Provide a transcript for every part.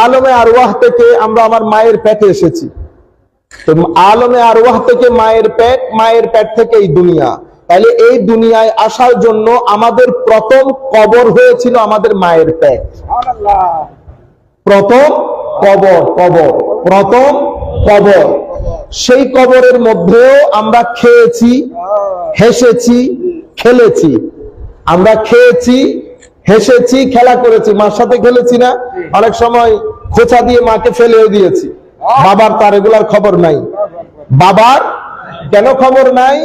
আলমে আরওয়াহ থেকে আমরা আমার মায়ের পেটে এসেছি। তো আলমে আরওয়াহ থেকে মায়ের পেট থেকে এই দুনিয়া। তাহলে এই দুনিয়ায় আসার জন্য আমাদের প্রথম কবর হয়েছিল আমাদের মায়ের পেট। প্রথম কবর। সেই কবরের মধ্যেও আমরা খেয়েছি, হেসেছি, খেলেছি। আমরা খেয়েছি, হেসেছি, খেলা করেছি। মার সাথে খেলেছি না? অনেক সময় খোঁচা দিয়ে মাকে ফেলেও দিয়েছি। বাবার তার এগুলার খবর নাই। বাবার কেন খবর নাই?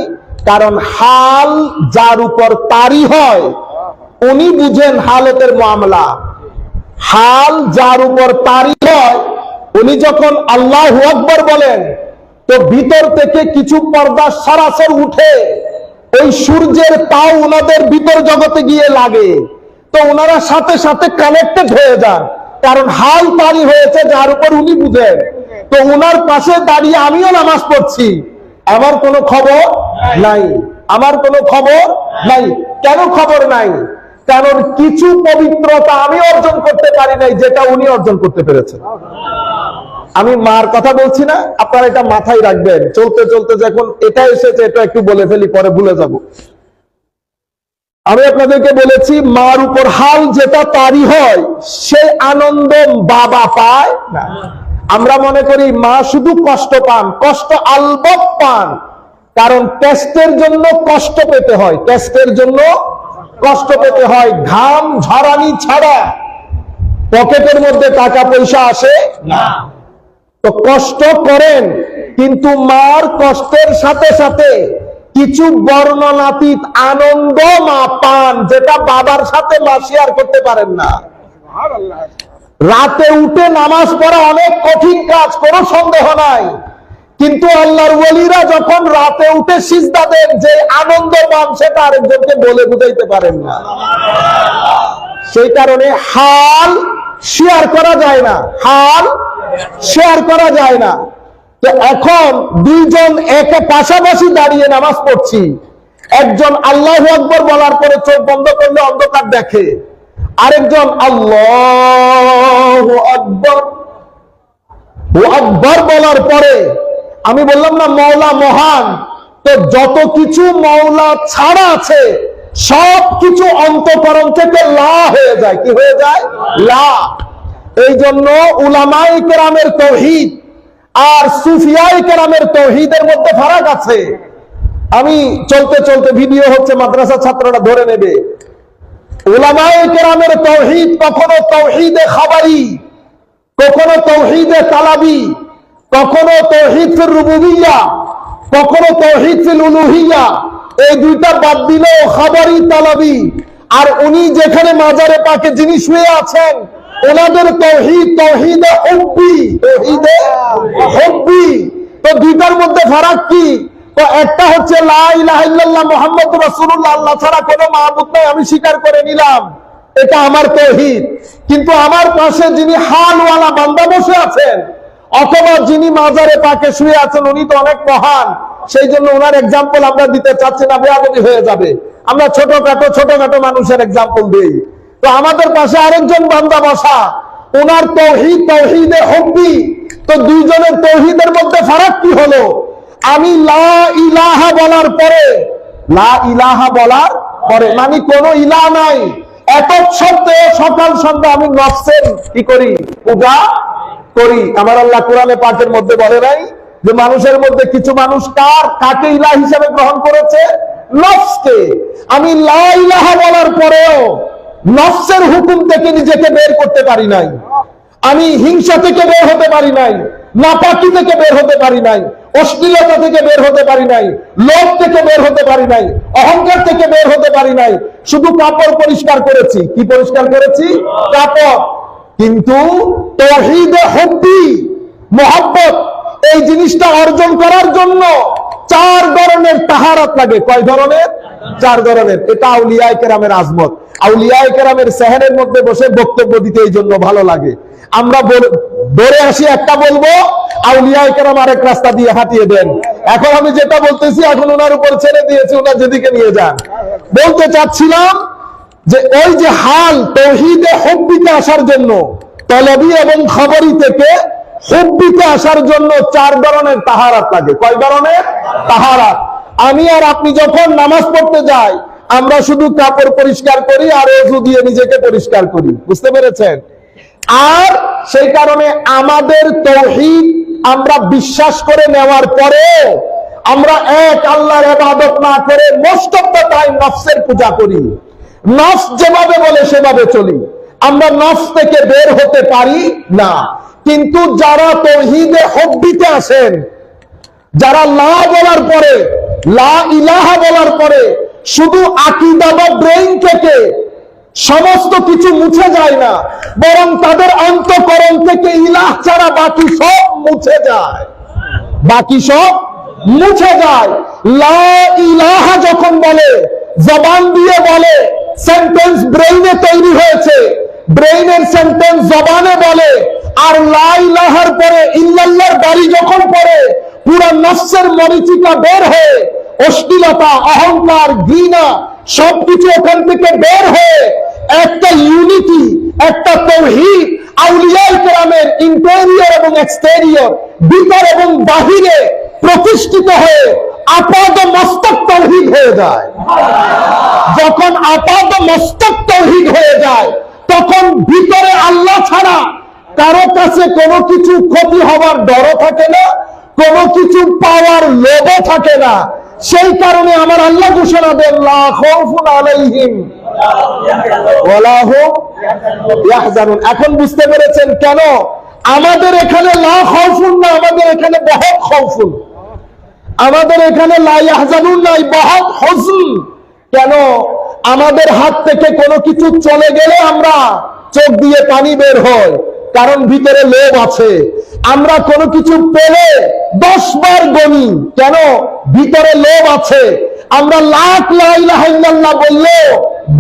কারণ হাল যার উপর তারি হয় উনি বুঝেন হালতের মামলা। হাল যার উপর তারি হয় উনি যখন আল্লাহু আকবার বলেন তো ভিতর থেকে কিছু পর্দা সরাসরি উঠে ওই সূর্যের তাও ওনাদের ভিতর জগতে গিয়ে লাগে। তো ওনারা সাথে সাথে কানেক্টেড হয়ে যান, কারণ হাল তারি হয়েছে যার উপর উনি বুঝেন। তো ওনার পাশে দাঁড়িয়ে আমিও নামাজ পড়ছি, আমার কোনো খবর নাই। আমার কোনো খবর নাই। কেন খবর নাই? কারণ কিছু পবিত্রতা আমি অর্জন করতে পারি নাই যেটা উনি অর্জন করতে পেরেছেন। আমি মার কথা বলছি না, আপনারা এটা মাথায় রাখবেন। চলতে চলতে যখন এটা এসেছে এটা একটু বলে ফেলি, পরে ভুলে যাব। আমি আপনাদেরকে বলেছি মার উপর হাল যেটা তারি হয় সে আনন্দ বাবা পায় না। আমরা মনে করি মা শুধু কষ্ট পান, কষ্ট আলবত পান, কারণ টেস্টের জন্য কষ্ট পেতে হয়। টেস্টের জন্য কষ্ট পেতে হয়। ঘাম ঝরানি ছাড়া পকেটের মধ্যে টাকা পয়সা আসে না। তো কষ্ট করেন, কিন্তু মার কষ্টের সাথে সাথে কিছু বর্ণনাতীত আনন্দ মা পান, যেটা বাবার সাথে মা শেয়ার করতে পারেন না। রাতে উঠে নামাজ পড়া অনেক কঠিন কাজ, কোনো সন্দেহ নাই, কিন্তু আল্লাহর ওয়ালিরা যখন রাতে উঠে সিজদা দেন যে আনন্দ পান সেটা আরেকজনকে বলে বুঝাইতে পারেন না। সেই কারণে হাল শেয়ার করা যায় না, হাল শেয়ার করা যায় না। তো এখন দুইজন একে পাশাপাশি দাঁড়িয়ে নামাজ পড়ছি, একজন আল্লাহু আকবার বলার পরে চোখ বন্ধ করলে অন্ধকার দেখে, আরেকজন আল্লাহু আকবার বলার পরে আমি বললাম না মওলা মহান, তো যত কিছু মওলা ছাড়া আছে সব কিছু অন্তঃকরণ থেকে লা হয়ে যায়। কি হয়ে যায়? লা। এই জন্য উলামায়ে কেরামের তাওহীদ আর সুফিয়ায়ে কেরামের তাওহীদের মধ্যে ফারাক আছে। আমি চলতে চলতে ভিডিও হচ্ছে, মাদ্রাসা ছাত্ররা ধরে নেবে। উলামায়ে কেরামের তাওহীদ কখনো তাওহীদে খাবারি, কখনো তাওহীদে তালাবি, কখনো তাওহীদ ফির রুবুবিয়্যা, কখনো তাওহীদ ফিল উলুহিয়্যা, এই দুইটা বাদ দিলেও খাবারি তালাবি। আর উনি যেখানে মাজারে পাকে যিনি শুয়ে আছেন ওনাদের তাওহীদ তাওহীদে হুব্বি, তাওহীদে হুব্বি। তো দুইটার মধ্যে ফারাক কি? তো একটা হচ্ছে লা ইলাহা ইল্লাল্লাহ মুহাম্মাদুর রাসূলুল্লাহ, আল্লাহ ছাড়া কোনো মাবুদ নাই আমি স্বীকার করে নিলাম, এটা আমার তাওহীদ। কিন্তু আমার পাশে যিনি হালওয়ালা বান্দা বসে আছেন অথবা যিনি মাজারে পাকে শুয়ে আছেন উনি তো অনেক মহান, সেই জন্য ওনার এক্সাম্পল আমরা দিতে চাচ্ছি না, বেয়াদবি হয়ে যাবে। আমরা ছোটখাটো মানুষের এক্সাম্পল দিই। তো আমাদের পাশে আরেকজন বান্দা বসা, ওনার তাওহীদ তাওহীদে হুব্বি। তো দুইজনের তাওহীদের মধ্যে ফারাক কি হলো? আমি লা ইলাহা বলার পরে, লা ইলাহা বলার পরে মানে কোনো ইলাহ নাই, একক শব্দে সকাল সন্ধ্যা আমি নফসের কি করি? পূজা করি। আমার আল্লাহ কোরআনে পাকের মধ্যে বলে নাই যে মানুষের মধ্যে কিছু মানুষ কাকে ইলাহ হিসেবে গ্রহণ করেছে? নফসকে। আমি লা ইলাহা বলার পরেও নফসের হুকুম থেকে নিজেকে বের করতে পারি নাই, আমি হিংসা থেকে বের হতে পারি নাই, নাপাকি থেকে বের হতে পারি নাই, অশ্লীলতা থেকে বের হতে পারি নাই, লোভ থেকে বের হতে পারি নাই, অহংকার থেকে বের হতে পারি নাই। শুধু কাপড় পরিষ্কার করেছি। কি পরিষ্কার করেছি? কাপড়। কিন্তু তাওহীদে হুব্বি, মুহাব্বত, এই জিনিসটা অর্জন করার জন্য 4 ধরনের তাহারাত লাগে। কয় ধরনের? 4 ধরনের। এটা আউলিয়ায়ে কেরামের আজমত। আউলিয়ায়ে কেরামের সেহরের মধ্যে বসে বক্তব্য দিতে এই জন্য ভালো লাগে। আমরা ধরে আসি একটা বলবো, আউলিয়ায়ে কেরাম আরেক রাস্তা দিয়ে হাঁটিয়ে দেন। এখন আমি যেটা বলতেছি এখন ওনার উপর ছেড়ে দিয়েছি, ওনার যেদিকে নিয়ে যান। বলতে চাচ্ছিলাম যে ওই যে হাল তাওহীদে হুব্বিতে আসার জন্য তলবি এবং খবরি থেকে হুব্বিতে আসার জন্য 4 ধরনের তাহারাত লাগে। কয় ধরনের তাহারাত? আমি আর আপনি যখন নামাজ পড়তে যাই, আমরা শুধু কাপড় পরিষ্কার করি আর ওযু দিয়ে নিজেকে পরিষ্কার করি, বুঝতে পেরেছেন? আর সেই কারণে আমাদের তাওহীদ আমরা বিশ্বাস করে নেওয়ার পরে আমরা এক আল্লাহর ইবাদত না করে মোস্ট অফ দ্য টাইম নফসের পূজা করি। নফস যেভাবে বলে সেভাবে চলি, আমরা নফস থেকে বের হতে পারি না। কিন্তু যারা তাওহীদে হুব্বিতে আসেন, যারা লা বলার পরে, লা ইলাহা বলার পরে শুধু আকীদা বা ব্রেইন থেকে সমস্ত কিছু মুছে যায় না, বরং তাদের অন্তঃকরণ থেকে ইলাহ ছাড়া বাকি সব মুছে যায়, বাকি সব মুছে যায়। লা ইলাহা যখন বলে, জবান দিয়ে বলে, সেন্টেন্স ব্রেইনে তৈরি হয়েছে, ব্রেইনের সেন্টেন্স জবানে বলে, আর লা ইলাহার পরে ইল্লাল্লাহর বাড়ি যখন পড়ে পুরা নফসের মরিচিকা বের হয়ে অশ্লীলতা, অহংকার, ঘৃণা সবকিছু ওখান থেকে বের হয়ে একটা ইউনিটি, একটা তাওহীদ আউলিয়ায়ে কেরামের ইন্টেরিয়র এবং এক্সটেরিয়র, ভিতর এবং বাহিরে প্রতিষ্ঠিত হয়ে আপাদ মস্তক তাওহীদ হয়ে যায়। যখন আপাদ মস্তক তাওহীদ হয়ে যায়, তখন ভিতরে আল্লাহ ছাড়া কারো কাছে কোনো কিছু ক্ষতি হবার ডরও থাকে না, কোনো কিছু পাওয়ার লোভও থাকে না। সেই কারণে আমার আল্লাহ ঘোষণা দেন, লা খাউফুন আলাইহিম ওয়ালা হুম ইয়াহজানুন। এখন বুঝতে পেরেছেন কেন আমাদের এখানে লা খাউফুন না, আমাদের এখানে বহুত খাউফুন, আমাদের এখানে লা ইয়াহজানুন নাই, বহুত হুজন। কেন? আমাদের হাত থেকে কোনো কিছু চলে গেলে আমরা চোখ দিয়ে পানি বের হয়, কারণ ভিতরে লোভ আছে। আমরা কোনো কিছু পেলে 10 বার গনি, কেন? ভিতরে লোভ আছে। আমরা লাখ লা ইলাহা ইল্লাল্লাহ বললেও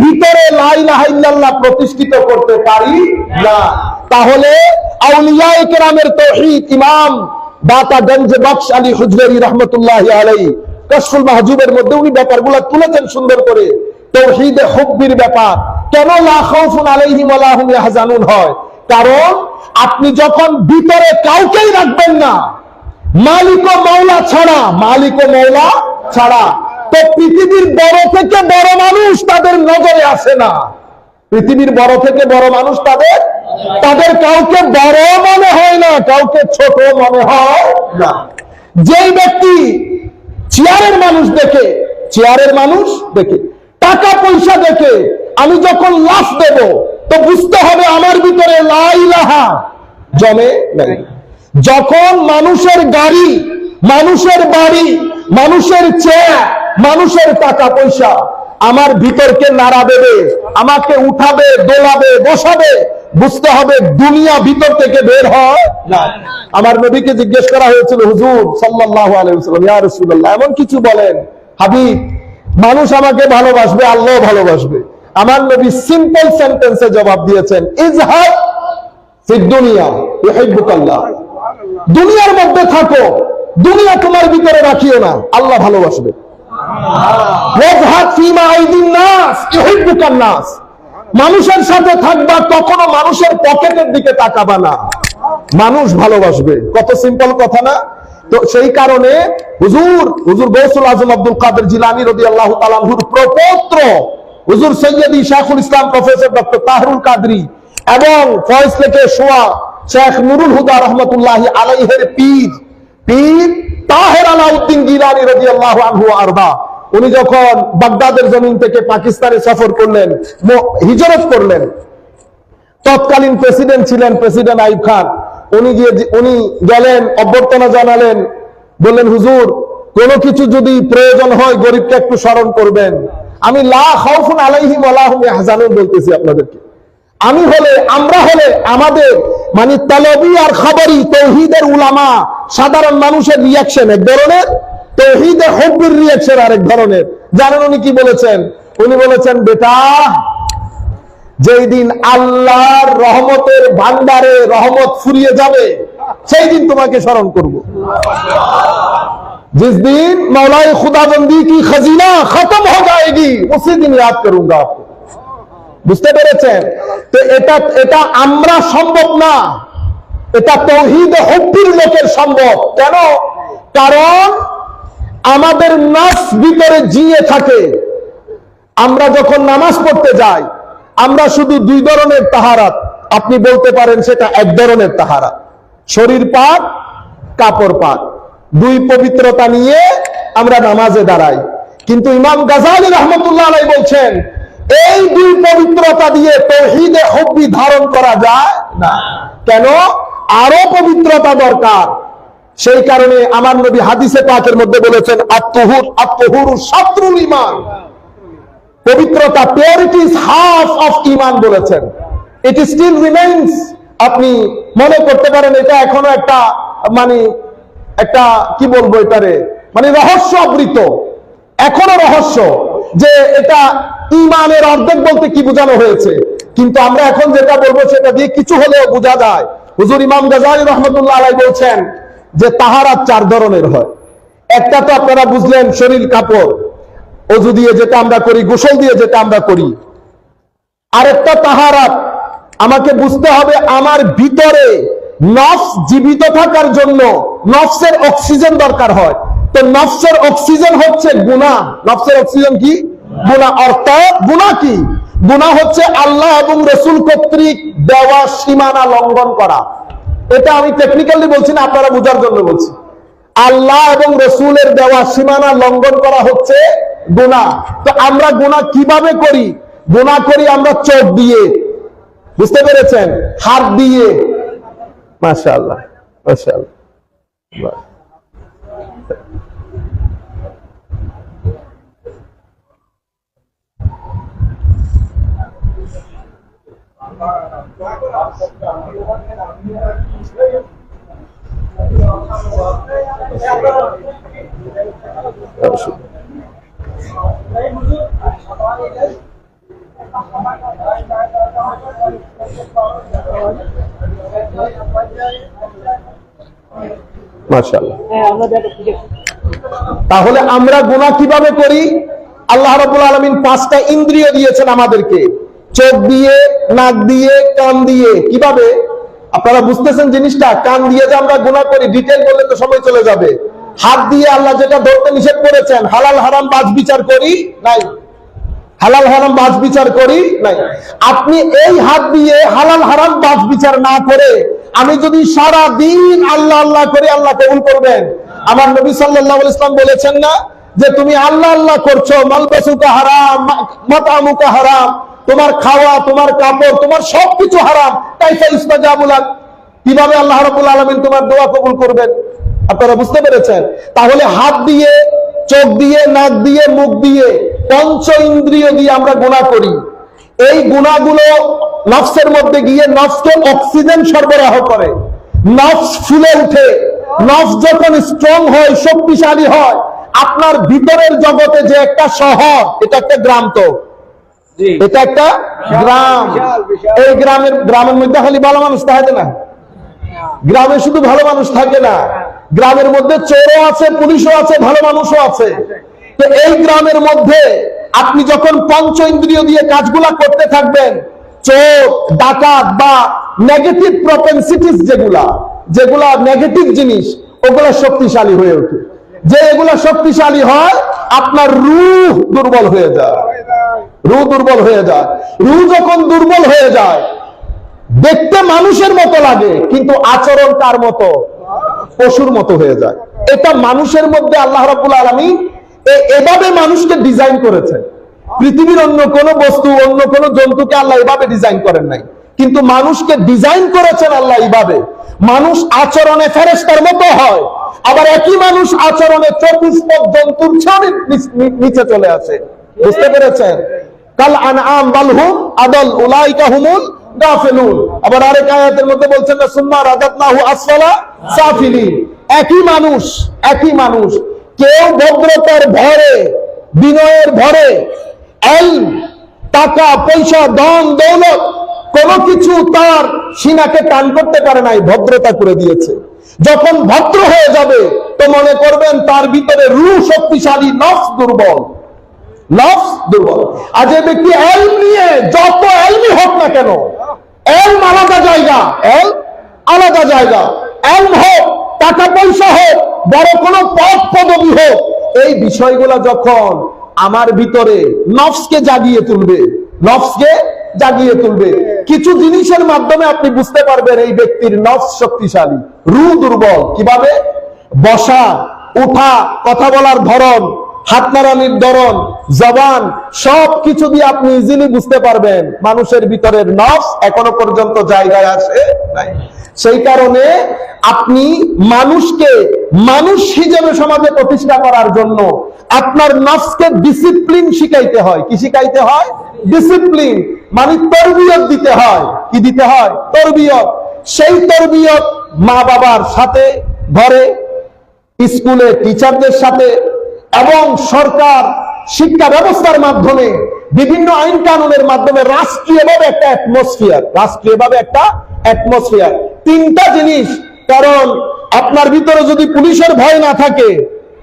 ভিতরে লা ইলাহা ইল্লাল্লাহ প্রতিষ্ঠিত করতে পারি না। তাহলে আউলিয়ায়ে কেরামের তাওহীদ, ইমাম দাতা গঞ্জ বখশ আলী হুজরি রাহমাতুল্লাহি আলাইহি কাশফুল মাহজুবের মধ্যে উনি ব্যাপারগুলো তুলেছেন সুন্দর করে। তাওহীদে হুব্বির ব্যাপার কেন লা খাউফুন আলাইহিম ওয়ালা হুম ইয়াহজানুন হয়? কারণ আপনি যখন ভিতরে কাউকেই রাখবেন না, মালিক ও মাওলা ছাড়া, মালিক ও মাওলা ছাড়া, তো পৃথিবীর বড় থেকে বড় মানুষ তাদের নজরে আসে না। পৃথিবীর বড় থেকে বড় মানুষ তাদের কাউকে বড় মনে হয় না, কাউকে ছোট মনে হয় না। যেই ব্যক্তি চেয়ারের মানুষ দেখে, চেয়ারের মানুষ দেখে, টাকা পয়সা দেখে আমি যখন লাফ দেব, তো বুঝতে হবে আমার ভিতরে লা ইলাহা জমে নাই। যখন মানুষের গাড়ি, মানুষের বাড়ি, মানুষের চেয়ার, মানুষের টাকা পয়সা আমার ভিতরকে নাড়া দেবে, আমাকে উঠাবে, দোলাবে, বসাবে, বুঝতে হবে দুনিয়া ভিতর থেকে বের হয় না। আমার নবীকে জিজ্ঞেস করা হয়েছিল, হুজুর সাল্লাল্লাহু আলাইহি ওয়াসাল্লাম, ইয়া রাসূলুল্লাহ, এমন কিছু বলেন হাবিব, মানুষ আমাকে ভালোবাসবে, আল্লাহ ভালোবাসবে। আমার নবী সিম্পল সেন্টেন্সে জবাব দিয়েছেন, ইজহাদ ফিদ দুনিয়া ইউহিব্বুকাল্লাহ। দুনিয়ার মধ্যে থাকো, দুনিয়া তোমার ভিতরে রাখিও না, আল্লাহ ভালোবাসবে। ওয়াজহাদ ফিমা আইদিন নাস ইউহিব্বুকান নাস। মানুষের সাথে থাকবা, কখনো মানুষের পকেটের দিকে তাকাবা না, মানুষ ভালোবাসবে। কত সিম্পল কথা না? তো সেই কারণে হুজুর গৌসুল আজম আব্দুল কাদের জিলানী রাদিয়াল্লাহু তাআলা আনহুর প্রপৌত্র হুজুর সৈয়দি শাইখুল ইসলাম প্রফেসর ডক্টর তাহরুল কাদরি এবং ফয়েজ লেকে শোয়া শেখ নুরুল হুদা রাহমাতুল্লাহি আলাইহির পীর তাহের আলাউদ্দিন গিলানী রাদিয়াল্লাহু আনহু আরদা, উনি যখন বাগদাদের জমিন থেকে পাকিস্তানে সফর করলেন, হিজরত করলেন, তৎকালীন প্রেসিডেন্ট ছিলেন প্রেসিডেন্ট আইয়ুব খান। উনি গেলেন, অভ্যর্থনা জানালেন, বললেন হুজুর কোনো কিছু যদি প্রয়োজন হয় গরিবকে একটু স্মরণ করবেন। আমি লা খাউফুন আলাইহিম ওয়ালা হুম ইয়াহজানুন বলতেছি আপনাদেরকে। আমরা হলে আমাদের মানে তালবি আর খবরি তাওহীদের উলামা, সাধারণ মানুষের রিয়াকশন এক ধরনের, তাওহীদে হুব্বির রিয়াকশন আরেক ধরনের। জানেন উনি কি বলেছেন? উনি বলেছেন, বেটা যেই দিন আল্লাহর রহমতের ভান্ডারে রহমত ফুরিয়ে যাবে সেই দিন তোমাকে স্মরণ করব। जिस दिन मौलाए खुदाबंदी की खजीना खत्म हो जाएगी उसी दिन याद करूंगा आपको। বুঝতে পেরেছেন? তো এটা আমরা সম্ভব না, এটা তাওহীদ হুব্বির লোকের সম্ভব। কেন? কারণ আমাদের নফস ভিতরে জিয়ে থাকে। আমরা যখন নামাজ পড়তে যাই, আমরা শুধু দুই ধরনের তাহারাত, আপনি বলতে পারেন সেটা এক ধরনের তাহারাত, শরীর পাক, কাপড় পাক, দুই পবিত্রতা নিয়ে আমরা নামাজে দাঁড়াই। কিন্তু ইমাম গাজালি রাহমাতুল্লাহ আলাইহি বলছেন এই দুই পবিত্রতা দিয়ে তাওহীদে হুব্বি ধারণ করা যায় না। কেন? আরো পবিত্রতা দরকার। সেই কারণে আমার নবী হাদিসে পাকের মধ্যে বলেছেন আত-তুহুরু শাতরুল ঈমান, পবিত্রতা, পিউরিটি ইজ হাফ অফ ঈমান বলেছেন। It still remains. আপনি মনে করতে পারেন এটা এখনো একটা একটা কি বলবো এটারে, রহস্য আবৃত, এখনো রহস্য যে এটা ঈমানের অর্ধেক বলতে কি বোঝানো হয়েছে। কিন্তু আমরা এখন যেটা বলবো সেটা দিয়ে কিছু হলেও বোঝা যায়। হুজুর ইমাম গাজালি রাহমাতুল্লাহ আলাইহি বলছেন যে তাহারাত চার ধরনের হয়। একটা তো আপনারা বুঝলেন, শরীর কাপড়, ওযু দিয়ে যেটা আমরা করি, গোসল দিয়ে যেটা আমরা করি। আরেকটা তাহারাত আমাকে বুঝতে হবে, আমার ভিতরে নফস জীবিত থাকার জন্য নফসের অক্সিজেন দরকার হয়। তো নফসের অক্সিজেন হচ্ছে গুনাহ। নফসের অক্সিজেন কি? গুনাহ। অর্থাৎ গুনাহ কি? গুনাহ হচ্ছে আল্লাহ এবং রাসূল কর্তৃক দেওয়া সীমানা লঙ্ঘন করা। এটা আমি টেকনিক্যালি বলছি না, আপনারা বোঝার জন্য বলছি। আল্লাহ এবং রাসূলের দেওয়া সীমানা লঙ্ঘন করা হচ্ছে গুনাহ। তো আমরা গুনাহ কিভাবে করি? গুনাহ করি আমরা চোখ দিয়ে, বুঝতে পেরেছেন, হাত দিয়ে। মাশাআল্লাহ, মাশাআল্লাহ। মাশাআল্লাহ। তাহলে আমরা গুনাহ কিভাবে করি? আল্লাহ রাব্বুল আলামিন 5টা ইন্দ্রিয় দিয়েছেন আমাদেরকে, চোখ দিয়ে, নাক দিয়ে, কান দিয়ে। কিভাবে? আপনারা বুঝতেছেন জিনিসটা? কান দিয়ে যে আমরা গুনাহ করি, ডিটেইল বললে তো সময় চলে যাবে। হাত দিয়ে আল্লাহ যেটা ধরতে নিষেধ করেছেন, হালাল হারাম বাছ বিচার করি নাই, হালাল হারাম বাছ বিচার করি নাই। আপনি এই হাত দিয়ে হালাল হারাম বাছ বিচার না করে আমি যদি সারা দিন আল্লাহ আল্লাহ করি, আল্লাহ কবুল করবেন? আমার নবী সাল্লাল্লাহু আলাইহি ওয়াসাল্লাম বলেছেন না যে তুমি আল্লাহ আল্লাহ করছো, মালবাসুকা হারাম, মাতামুকা হারাম, তোমার খাওয়া, তোমার কাপড়, তোমার সবকিছু হারাম, কাইফা ইস্তাজাবু লাক, কিভাবে আল্লাহ রাব্বুল আলামিন তোমার দোয়া কবুল করবেন? আপনারা বুঝতে পেরেছেন? তাহলে হাত দিয়ে, চোখ দিয়ে, নাক দিয়ে, মুখ দিয়ে, পঞ্চ ইন্দ্রিয় দিয়ে আমরা গুনাহ করি। এই গুনাহগুলো নফসের মধ্যে গিয়ে নফসকে অক্সিজেন সরবরাহ করে, নফস ফুলে উঠে। নফস যখন স্ট্রং হয়, শক্তিশালী হয়, আপনার ভিতরের জগতে যে একটা শহর, এটা একটা গ্রাম, তো এটা একটা গ্রাম। এই গ্রামের মধ্যে খালি ভালো মানুষ থাকে না, গ্রামে শুধু ভালো মানুষ থাকে না, গ্রামের মধ্যে চোরও আছে, পুলিশও আছে, ভালো মানুষও আছে। তো এই গ্রামের মধ্যে আপনি যখন পঞ্চ ইন্দ্রিয় দিয়ে কাজগুলা করতে থাকবেন, চোর, ডাকাত বা নেগেটিভ প্রপেনসিটিস, যেগুলা নেগেটিভ জিনিস, ওগুলা শক্তিশালী হয়ে ওঠে। যে এগুলা শক্তিশালী হয়, আপনার রূহ দুর্বল হয়ে যায়। রূহ দুর্বল হয়ে যায়। রূহ যখন দুর্বল হয়ে যায়, দেখতে মানুষের মতো লাগে, কিন্তু আচরণ কার মতো? পশুর মতো হয়ে যায়। এটা মানুষের মধ্যে আল্লাহ রাব্বুল আলামিন এভাবে মানুষকে ডিজাইন করেছেন। পৃথিবীর অন্য কোন বস্তু, অন্য কোন জন্তুকে আল্লাহ এভাবে ডিজাইন করেন নাই, কিন্তু মানুষকে ডিজাইন করেছেন আল্লাহ এইভাবে। মানুষ আচরণে ফেরেশতার মতো হয়, আবার একই মানুষ আচরণে চতুষ্পদ জন্তুর চেয়ে নিচে চলে আসে। বুঝতে পেরেছেন? কাল আনআম বাল হুম আদাল উলাইকা হুমুল গাফিলুন। আবার আরেক আয়াতের মধ্যে বলছেন না, সুম্মা রাদাতনাহু আসফালা সাফিলিন। একই মানুষ, কেউ ভদ্রতার ভরে, বিনয়ের ভরে, ইলম, টাকা পয়সা, ধন দৌলত, কোনো কিছু তার সিনাকে টান করতে পারে নাই, ভদ্রতা করে দিয়েছে। যখন ভদ্র হয়ে যাবে তো মনে করবেন তার ভিতরে রূহ শক্তিশালী, নফস দুর্বল। নফস দুর্বল। আর যে ব্যক্তি এলম নিয়ে, যত এলমি হোক না কেন, এলম আলাদা জায়গা, এলম আলাদা জায়গা, এলম হোক, টাকা পয়সা হোক, বড় কোনো পদ পদবি হোক, এই বিষয়গুলো যখন আমার ভিতরে নফসকে জাগিয়ে তুলবে, নফসকে জাগিয়ে তুলবে, কিছু জিনিসের মাধ্যমে আপনি বুঝতে পারবেন এই ব্যক্তির নফস শক্তিশালী, রূহ দুর্বল। কিভাবে? বসা, উঠা, কথা বলার ধরন, হাত নাড়ানির ধরন, জবান, সব কিছু দিয়ে আপনি ইজিলি বুঝতে পারবেন মানুষের ভিতরের নফস এখনো পর্যন্ত জায়গায় আসে নাই। সেই কারণে আপনি মানুষকে মানুষ হিসেবে সমাজে প্রতিষ্ঠা করার জন্য আপনার নফসকে ডিসিপ্লিন শিখাইতে হয়। কি শিখাইতে হয়? ডিসিপ্লিন, মানে তরবিয়ত দিতে হয়। কি দিতে হয়? তরবিয়ত। সেই তরবিয়ত মা বাবার সাথে, ঘরে, স্কুলে টিচারদের সাথে, এবং সরকার শিক্ষা ব্যবস্থার মাধ্যমে, বিভিন্ন আইন কানুনের মাধ্যমে, রাষ্ট্রীয়ভাবে একটা অ্যাটমসফিয়ার, রাষ্ট্রীয়ভাবে একটা অ্যাটমসফিয়ার, তিনটা জিনিস। কারণ আপনার ভিতরে যদি পুলিশের ভয় না থাকে,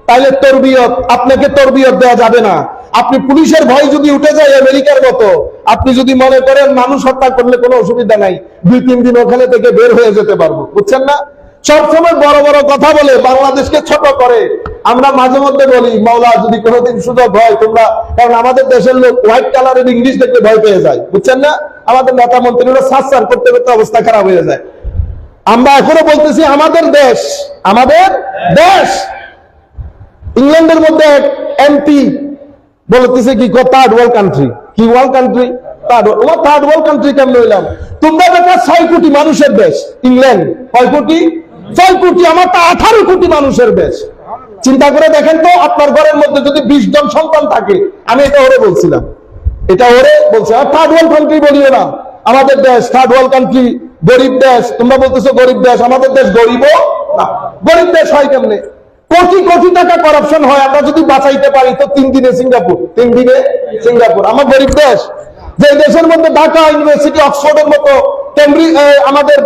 তাহলে তরবিয়ত, আপনাকে তরবিয়ত দেওয়া যাবে না। আপনি পুলিশের ভয় যদি উঠে যায় আমেরিকার মতো, আপনি যদি মনে করেন মানুষ হত্যা করলে কোনো অসুবিধা নাই, 2-3 দিন ওখানে থেকে বের হয়ে যেতে পারবো, বুঝছেন না? সবসময় বড় বড় কথা বলে বাংলাদেশকে ছোট করে। আমরা মাঝে মধ্যে বলি, মাওলা যদি কোনোদিন সুযোগ হয় তোমরা, কারণ আমাদের দেশের লোক হোয়াইট কালারের ইংলিশ দেখলে ভয় পেয়ে যায়, বুঝছেন না? আমাদের নেতা মন্ত্রীরা সার করতে করতে অবস্থা খারাপ হয়ে যায়। আমরা এখনো বলতেছি আমাদের দেশ, আমাদের দেশ। ইংল্যান্ডের মধ্যে এমপি বলতেছে কি, থার্ড ওয়ার্ল্ড কান্ট্রি। কি world country? Third world country কেমন হইলাম? তোমরা বেটা 6 কোটি মানুষের দেশ ইংল্যান্ড। কয় কোটি? 6 কোটি। আমার তো 18 কোটি মানুষের দেশ। চিন্তা করে দেখেন তো, আপনার ঘরের মধ্যে যদি 20 জন সন্তান থাকে, আমি এটা ওরে বলছিলাম, এটা ওরে বলছে। আর থার্ড ওয়ার্ল্ড কান্ট্রি বলিও না, আমাদের দেশ থার্ড ওয়ার্ল্ড কান্ট্রি, গরিব দেশ। তোমরা বলতেছো গরিব দেশ, আমাদের দেশ গরিব না। গরিব দেশ হয় কেমনে? কোটি কোটি টাকা করাপশন হয়। আমরা যদি বাঁচাইতে পারি তো 3 দিনে সিঙ্গাপুর, 3 দিনে সিঙ্গাপুর। আমার গরিব দেশ, যে দেশের মধ্যে ঢাকা ইউনিভার্সিটি, অক্সফোর্ডের মতো, কেমব্রিজ, আমাদের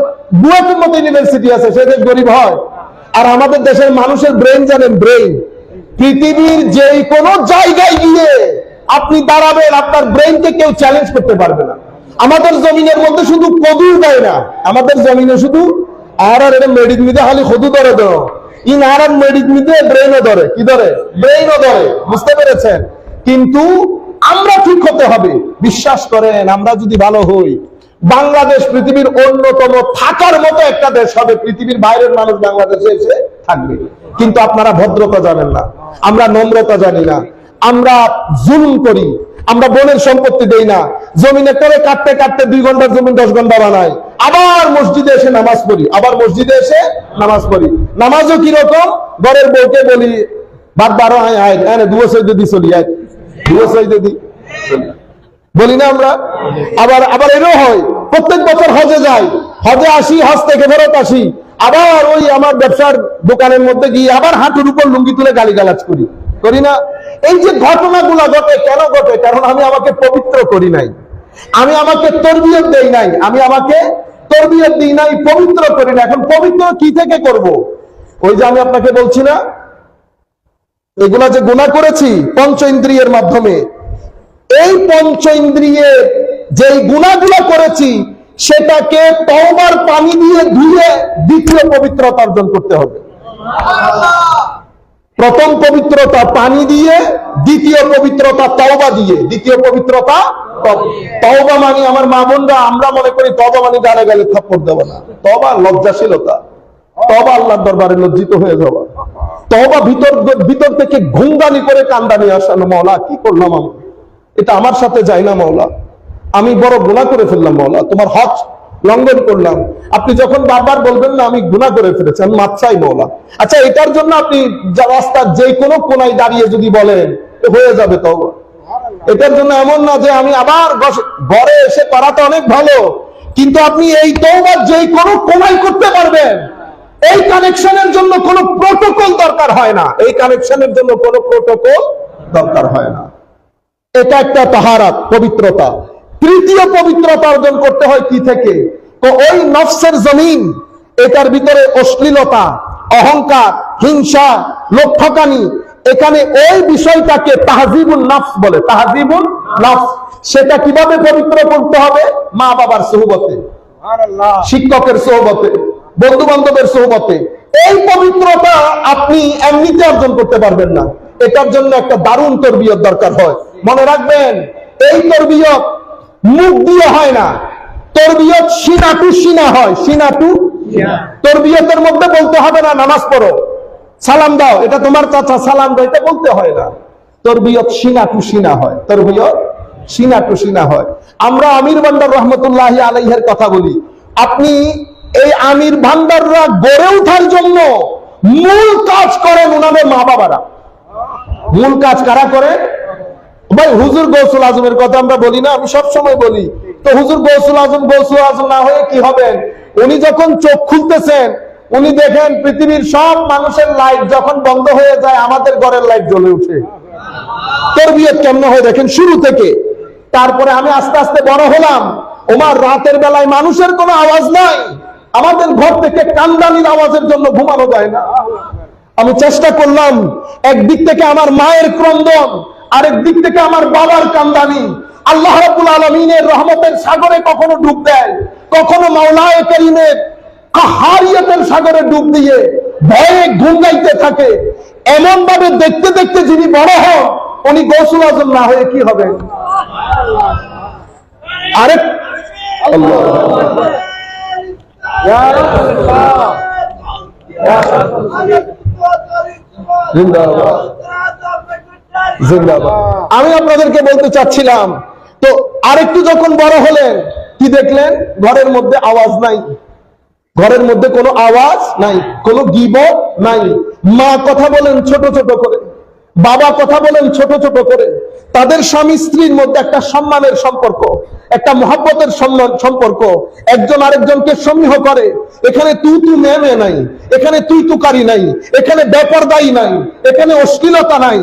বুয়েটের মতো ইউনিভার্সিটি আছে, সে দেশ গরিব হয়? আর আমাদের দেশের মানুষের ব্রেন জানেন, ব্রেন। পৃথিবীর যে কোনো জায়গায় গিয়ে আপনি দাঁড়াবেন, আপনার ব্রেনকে কেউ চ্যালেঞ্জ করতে পারবে না। আমাদের জমিনের মধ্যে শুধু কদু দেয় না, আমাদের জমিনে শুধু আর এটা মেডিক মিদে খালি কদু ধরে দেও, ইন আর মেডিক মিদে ব্রেনও ধরে। কি ধরে? ব্রেনও ধরে। বুঝতে পেরেছেন? কিন্তু আমরা ঠিক হতে হবে। বিশ্বাস করেন, আমরা যদি ভালো হই, বাংলাদেশ পৃথিবীর অন্যতম থাকার মতো একটা দেশ হবে। পৃথিবীর বাইরের মানুষ বাংলাদেশে এসে থাকবে। কিন্তু আপনারা ভদ্রতা জানেন না, আমরা নম্রতা জানি না, আমরা জুলুম করি, আমরা বনের সম্পত্তি দেই না, জমিনে করে কাটতে কাটতে 2 ঘন্টার জমি 10 ঘন্টা বানাই, আবার মসজিদে এসে নামাজ পড়ি, আবার মসজিদে এসে নামাজ পড়ি। নামাজও কিরকম? ঘরের বউকে বলি, বাদ 12 আয় দুয়ো সৈদে দি চলি, দুয়ো সৈদে দি বলি না আমরা? আবার আবার এরও হয়, প্রত্যেক বছর হজে যাই, হজে আসি, হজ থেকে ফেরত আসি, আবার ওই আমার ব্যবসার দোকানের মধ্যে গিয়ে আবার হাঁটুর উপর লুঙ্গি তুলে গালিগালাজ করি, করি না? এই যে ঘটনাগুলো ঘটে, কেন ঘটে? কারণ আমি আমাকে পবিত্র করি নাই, আমি আমাকে তরবিয়ত দেই নাই, আমি আমাকে তরবিয়ত দিই নাই, পবিত্র করি না। এখন পবিত্র কি থেকে করব? ওই যে আমি আপনাকে বলছি না, এগুলা যে গুনাহ করেছি পঞ্চ ইন্দ্রিয়ের মাধ্যমে, এই পঞ্চ ইন্দ্রিয়ে যেই গুনাহগুলো করেছি সেটাকে তওবার পানি দিয়ে ধুয়ে দ্বিতীয় পবিত্রতা অর্জন করতে হবে। প্রথম পবিত্রতা পানি দিয়ে, দ্বিতীয় পবিত্রতা তওবা দিয়ে। দ্বিতীয় পবিত্রতা তওবা মানে, আমার মা বোনরা, আমরা মনে করি তওবা মানে গালে গালে থাপ্পড় দেওয়া না। তওবা লজ্জাশীলতা, তওবা আল্লাহর দরবারে লজ্জিত হয়ে যাওয়া, তওবা ভিতর থেকে ঘুমদানি করে কান্দানি আসানো, মাওলা কি করলাম আমি, এটা আমার সাথে যায় না মাওলা, আমি বড় গুনাহ করে ফেললাম মাওলা, তোমার হক লঙ্ঘন করলাম। আপনি যখন বারবার বলবেন না আমি গুনাহ করে ফেলেছি, আমি মাফ চাই মাওলা, আচ্ছা এটার জন্য আপনি রাস্তার যে কোনো কোনায় দাঁড়িয়ে যদি বলেন হয়ে যাবে তওবা। এটার জন্য এমন না যে আমি আবার ঘরে এসে করাটা অনেক ভালো, কিন্তু আপনি এই তওবা যে কোনো কোনায় করতে পারবেন। এই কানেকশনের জন্য কোনো প্রোটোকল দরকার হয় না, এই কানেকশনের জন্য কোনো প্রোটোকল দরকার হয় না। এটা একটা তাহারাত, পবিত্রতা। তৃতীয় পবিত্রতা অর্জন করতে হয় কি থেকে? ওই নফসের জমিন, এটার ভিতরে অশ্লীলতা, অহংকার, হিংসা, লোক ঠকানি, এখানে ওই বিষয়টাকে তাহজিবুন নফস বলে, তাহজিবুন নফস। সেটা কিভাবে পবিত্র করতে হবে? মা বাবার সোহবতে, শিক্ষকের সোহবতে, বন্ধু বান্ধবের সোহবতে। এই পবিত্রতা আপনি এমনিতে অর্জন করতে পারবেন না, এটার জন্য একটা দারুণ তরবিয়ত দরকার হয়। মনে রাখবেন, এই তরবিয়ত মুখ দিয়ে হয় না, তরবিয়ত সিনা টু সিনা হয়, সিনা টু। তরবিয়তের মধ্যে বলতে হবে না নামাজ পড়ো, সালাম দাও, এটা তোমার চাচা, সালাম দাও, এটা বলতে হয় না। তরবিয়ত সিনা টু সিনা হয়, তরবিয়ত সিনা টু সিনা হয়। আমরা আমির ভান্ডার রহমতুল্লাহি আলাইহির কথা বলি। আপনি এই আমির ভান্ডাররা গড়ে ওঠার জন্য মূল কাজ করেন ওনাদের মা বাবারা। মূল কাজ কারা করে? ভাই হুজুর গৌসুল আজমের কথা আমরা বলি না, আমি সব সময় বলি। তো হুজুর গৌসুল আজম না হয়ে কি হবেন? উনি যখন চোখ খুলতেছেন, উনি দেখেন পৃথিবীর সব মানুষের লাইট যখন বন্ধ হয়ে যায়, আমাদের ঘরের লাইট জ্বলে উঠে। তরবিয়ত কেমন হয় দেখেন শুরু থেকে। তারপরে আমি আস্তে আস্তে বড় হলাম। ওমার রাতের বেলায় মানুষের কোনো আওয়াজ নাই, আমাদের ঘর থেকে কান্দানির আওয়াজের জন্য ঘুমানো যায় না। আমি চেষ্টা করলাম, একদিক থেকে আমার মায়ের ক্রন্দন, আরেক দিক থেকে আমার বাবার কান্দানি। আল্লাহ রাব্বুল আলামিনের রহমতের সাগরে কখনো ডুব দেয়, কখনো মাওলায়ে কারীমের কাহারিয়তের সাগরে ডুব দিয়ে ভয়ে ঘুমাইতে থাকে। এমন ভাবে দেখতে দেখতে যিনি বড় হন, উনি গৌসুল আজম না হয়ে কি হবেন? আরেক আল্লাহ আমি আপনাদেরকে বলতে চাচ্ছিলাম, তো আরেকটু যখন বড় হলেন, কি দেখলেন? ঘরের মধ্যে আওয়াজ নাই, ঘরের মধ্যে কোনো আওয়াজ নাই, কোনো গীবত নাই। মা কথা বলেন ছোট ছোট করে, বাবা কথা বলেন ছোট ছোট করে। তাদের স্বামী স্ত্রীর মধ্যে একটা সম্মানের সম্পর্ক, একটা মহব্বতের সম্পর্ক, একজন আরেকজনকে সমীহ করে। এখানে তুই তু মেয়ে নাই, এখানে তুই তুকারি নাই, এখানে বেপরদাই নাই, এখানে অশ্লীলতা নাই।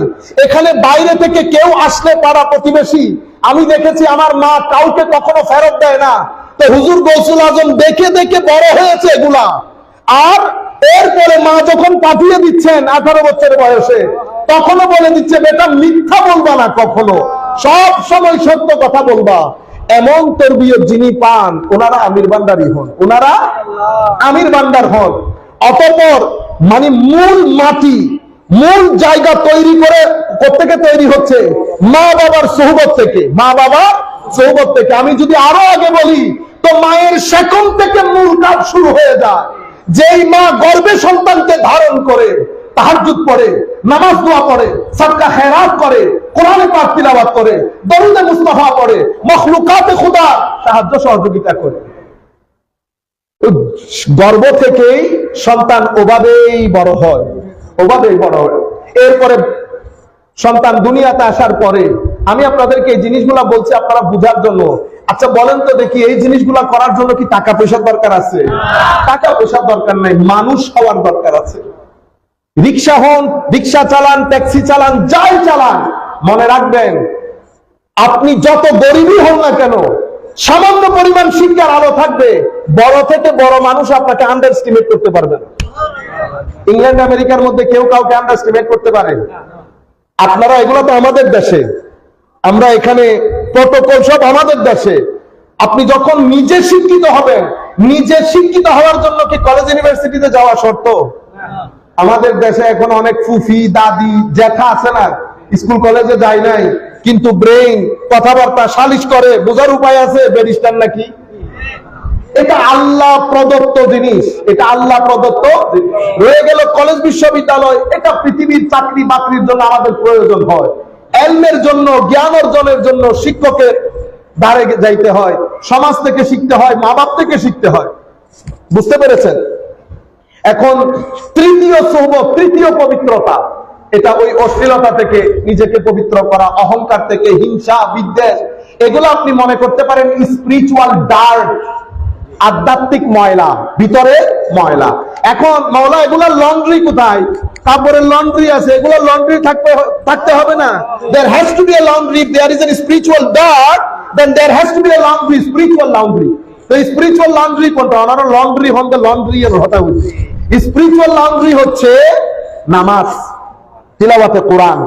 এখানে বাইরে থেকে কেউ আসলে পাড়া প্রতিবেশী, আমি দেখেছি আমার মা কাউকে কখনো ফেরত দেয় না। তো হুজুর গৌসুল আজম দেখে দেখে বড় হয়েছে এগুলা। আর এরপরে মা যখন পাঠিয়ে দিচ্ছেন 18 বছর বয়সে, তখনও বলে দিচ্ছে, বেটা মিথ্যা বলবা না, কখনো সব সময় সত্য কথা বলবা। এমন তরবিয়ত যিনি পান, ওনারা আমির ভান্ডারই হন, ওনারা আমির ভান্ডার হন। অতঃপর মানে মূল মাটি, মূল জায়গা তৈরি করে কোত্থেকে তৈরি হচ্ছে? মা বাবার সোহবত থেকে, মা বাবার সোহবত থেকে। আমি যদি আরো আগে বলি, তো মায়ের সেকম থেকে মূল কাজ শুরু হয়ে যায়। যেই মা গর্ভে সন্তানকে ধারণ করে, তাহাজ্জুদ পড়ে, নামাজ দোয়া পড়ে, সাদকা খেরাত করে, কোরআনে পাক তিলাওয়াত করে, দরুদে মুস্তাফা পড়ে, মখলুকাতে খোদা সাহায্য সহযোগিতা করে, গর্ভ থেকেই সন্তান ওভাবেই বড় হয়, ওভাবেই বড় হয়। এরপরে সন্তান দুনিয়াতে আসার পরে, আমি আপনাদেরকে এই জিনিসগুলা বলছি আপনারা বুঝার জন্য। আচ্ছা বলেন তো দেখি, এই জিনিসগুলা করার জন্য কি টাকা পয়সার দরকার আছে? টাকা পয়সার দরকার নাই, মানুষ হওয়ার দরকার আছে। রিক্সা হন, রিক্সা চালান, ট্যাক্সি চালান, যাই চালান, মনে রাখবেন আপনি যত গরিবই হন না কেন, সামান্য পরিমাণ শিক্ষার আলো থাকবে, বড় থেকে বড় মানুষ আপনাকে আন্ডারস্টিমেট করতে পারবে না। ইংল্যান্ড আমেরিকার মধ্যে কেউ কাউকে আন্ডারস্টিমেট করতে পারে? আপনারা এগুলো তো আমাদের দেশে, আমরা এখানে প্রটোকল সব আমাদের দেশে। আপনি যখন নিজে শিক্ষিত হবেন, নিজে শিক্ষিত হওয়ার জন্য কি কলেজ ইউনিভার্সিটিতে যাওয়া শর্ত? আমাদের দেশে এখন অনেক ফুফি, দাদি, জ্যাঠা আছে না, স্কুল কলেজে যায় নাই, কিন্তু ব্রেইন, কথাবার্তা, সালিশ করে, বোঝার উপায় আছে, ব্যারিস্টার নাকি। এটা আল্লাহ প্রদত্ত জিনিস, এটা আল্লাহ প্রদত্ত। রয়ে গেল কলেজ বিশ্ববিদ্যালয়, এটা পৃথিবীর চাকরি বাকরির জন্য আমাদের প্রয়োজন হয়। এলমের জন্য, জ্ঞান অর্জনের জন্য শিক্ষকের দ্বারে যাইতে হয়, সমাজ থেকে শিখতে হয়, মা বাপ থেকে শিখতে হয়। বুঝতে পেরেছেন? এখন তৃতীয় সোহবত, তৃতীয় পবিত্রতা, এটা ওই অশ্লীলতা থেকে নিজেকে পবিত্র করা, অহংকার থেকে, হিংসা, বিদ্বেষ, এগুলো আপনি মনে করতে পারেন স্পিরিচুয়াল ডার্ট, আধ্যাত্মিক ময়লা, ভিতরে ময়লা। এখন মাওলা এগুলা লন্ড্রি কোথায়? কাপড়ের লন্ড্রি আছে, এগুলো লন্ড্রি থাকতে হবে না। there has to be a laundry. If there is a spiritual dirt, then there has to be a laundry, spiritual laundry. তো স্পিরিচুয়াল লন্ড্রি কোনটা? ওনারা লন্ড্রি হন, লন্ড্রি এর হতা হচ্ছে। স্পিরিচুয়াল লন্ড্রি হচ্ছে নামাজ, তিলাওয়াতে কোরআন,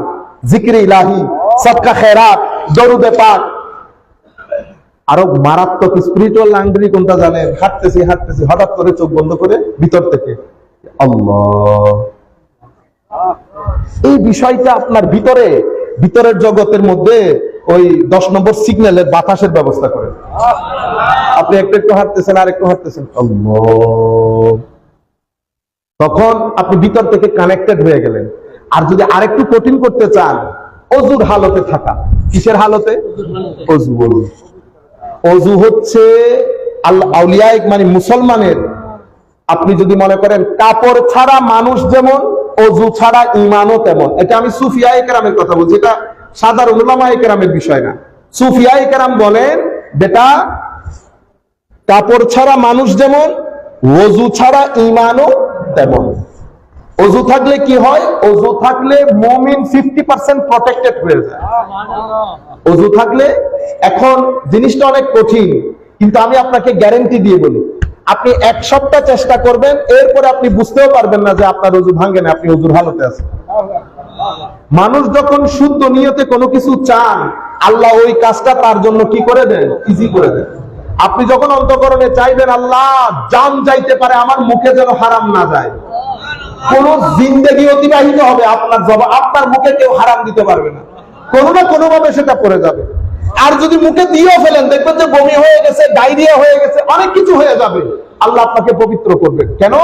জিকিরে ইলাহি, সদকা খেরাত, দরুদে পাক। আরো মারাত্মক স্পিরিচুয়াল লাঙ্গুয়েজ কোনটা জানেন? হাঁটতেছি হাঁটতেছি হঠাৎ করে চোখ বন্ধ করে ভিতর থেকে আল্লাহ। এই বিষয়টা আপনার ভিতরের জগতের মধ্যে ওই 10 নম্বর সিগন্যালের বাতাসের ব্যবস্থা করে। আপনি একটু হাঁটতেছেন আর একটু হাঁটতেছেন আল্লাহ, তখন আপনি ভিতর থেকে কানেক্টেড হয়ে গেলেন। আর যদি আরেকটু কঠিন করতে চান, অজুর হালতে থাকা। কিসের হালতে? অজু। অজু হচ্ছে আউলিয়া মানে মুসলমানের, আপনি যদি মনে করেন কাপড় ছাড়া মানুষ যেমন, অজু ছাড়া ঈমানও তেমন। এটা আমি সুফিয়ায়ে কেরামের কথা বলছি, এটা সাধারণ উলামায়ে কেরামের বিষয় না। সুফিয়ায়ে কেরাম বলেন বেটা, কাপড় ছাড়া মানুষ যেমন, অজু ছাড়া ঈমানও তেমন। অজু থাকলে কি হয়? অজু থাকলে মুমিন 50% প্রটেক্টেড হয়ে যায়। অজু থাকলে, এখন জিনিসটা অনেক কঠিন, কিন্তু আমি আপনাকে গ্যারান্টি দিয়ে বলি, আপনি 1 সপ্তাহ চেষ্টা করবেন, এরপরে আপনি বুঝতেও পারবেন না যে আপনার অজু ভাঙে না, আপনি অজুর হালতে আছেন। মানুষ যখন শুদ্ধ নিয়তে কোনো কিছু চান, আল্লাহ ওই কাজটা তার জন্য কি করে দেন? ইজি করে দেন। আপনি যখন অন্তঃকরণে চাইবেন আল্লাহ জান যাইতে পারে, আমার মুখে যেন হারাম না যায়, কোন জিন্দেগি অতিবাহিত হবে, আপনার মুখে কেউ হারাম দিতে পারবে না, কোনো না কোনো ভাবে সেটা পড়ে যাবে। আর যদি মুখে দিয়েও ফেলেন, দেখবেন যে বমি হয়ে গেছে, ডায়রিয়া হয়ে গেছে, অনেক কিছু হয়ে যাবে। আল্লাহ আপনাকে পবিত্র করবেন। কেন?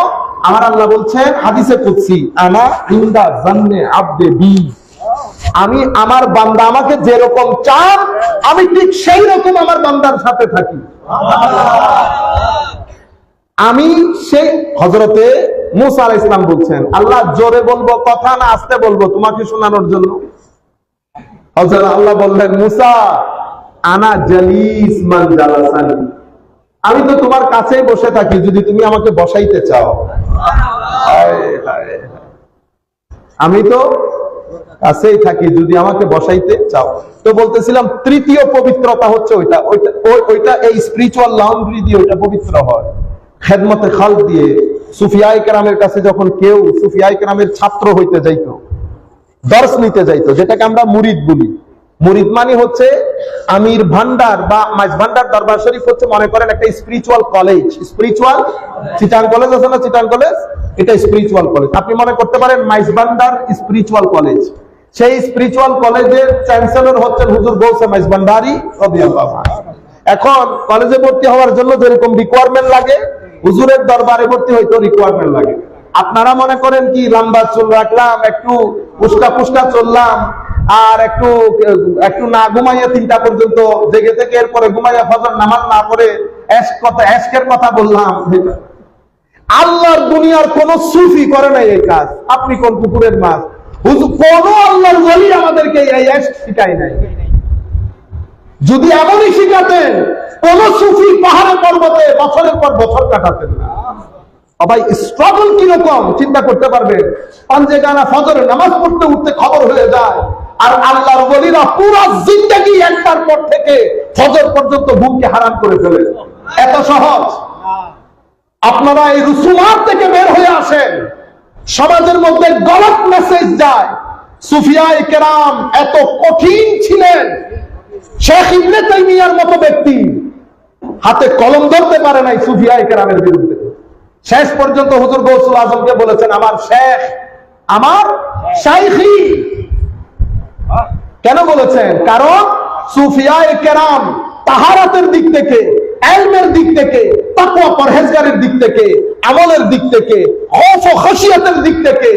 আমার আল্লাহ বলছেন হাদিসে কুদসি, আনা ইনদা জান্নে আবদে বি, আমি আমার বান্দা আমাকে যেরকম চান, আমি ঠিক সেই রকম আমার বান্দার সাথে থাকি। আমি সেই হযরতে মুসা আলাইহিস সালাম বলছেন, আল্লাহ জোরে বলবো কথা না আস্তে বলবো তোমাকে শোনানোর জন্য? হযরত আল্লাহ বললেন, মুসা আনা জালিস মান জালাসানি, আমি তো তোমার কাছেই বসে থাকি যদি তুমি আমাকে বসাইতে চাও। আমি তো কাছেই থাকি যদি আমাকে বসাইতে চাও। তো বলতেছিলাম তৃতীয় পবিত্রতা হচ্ছে ওইটা এই স্পিরিচুয়াল লন্ড্রি দিয়ে ওইটা পবিত্র হয়, খেদমতে খালক দিয়ে। সুফিয়ায়ে কেরামের কাছে যখন কেউ সুফিয়ায়ে কেরামের ছাত্র হইতে যাইতো, দর্শ নিতে যাইতো, যেটাকে আমরা মুরিদ বলি। মুরিদ মানে হচ্ছে আমির ভান্ডার বা মাইজ ভান্ডার দরবার শরীফ হচ্ছে, মনে করেন একটা spiritual college. Spiritual Chittagong college আছে না, চিটাং কলেজ, এটা স্পিরিচুয়াল কলেজ। আপনি মনে করতে পারেন মাইজ ভান্ডার স্পিরিচুয়াল কলেজ। সেই স্পিরিচুয়াল কলেজের চ্যান্সেলর হচ্ছেন হুজুর গৌসে মাইজ ভান্ডারী রাদিয়াল্লাহু আনহু। এখন কলেজে ভর্তি হওয়ার জন্য যেরকম রিকোয়ারমেন্ট লাগে, হুজুরের দরবারে ভর্তি হইতো রিকোয়ারমেন্ট লাগে। আপনারা মনে করেন কি লম্বা চুল রাখলাম, একটু পুষ্টা চললাম, আর একটু না ঘুমাইয়া 3টা পর্যন্ত জেগে থেকে এরপরে ঘুমাইয়া ফজর নামাজ না পড়ে এশকের কথা বললাম। আল্লাহর দুনিয়ার কোন সুফি করে নাই এই কাজ। আপনি কোন পুকুরের মাছ? কোন আল্লাহর ওলি আমাদেরকে এই এশক শিখাই নাই। যদি এমনই শিখাতেন, কোন সুফি পাহাড়ে পর্বতে বছরের পর বছর কাটাতেন না। ভাই স্ট্রাগল কিরকম চিন্তা করতে পারবেন। পাঞ্জেগানা ফজরে নামাজ পড়তে উঠতে খবর হয়ে যায়, আর আল্লাহর ওলিরা পুরো জিন্দেগি একটার পর থেকে ফজর পর্যন্ত ঘুমকে হারাম করে ফেলে। এত সহজ? আপনারা এই রুসুমাত থেকে বের হয়ে আসেন, সমাজের মধ্যে গলত মেসেজ যায়। সুফিয়ায়ে কেরাম এত কঠিন ছিলেন, শেখ ইবনে তাইমিয়ার মতো ব্যক্তি হাতে কলম ধরতে পারে নাই সুফিয়ায়ে কেরামের বিরুদ্ধে। শেষ পর্যন্ত হুজুর গৌসুল আজমকে বলেছেন আমার শেখ, আমার শাইখি। কেন বলেছেন? কারণ সুফিয়ায়ে কেরাম তাহারাতের দিক থেকে, ইলমের দিক থেকে, তাকওয়া পরহেজগারির দিক থেকে, আমলের দিক থেকে, খৌফ ও খশিয়াতের দিক থেকে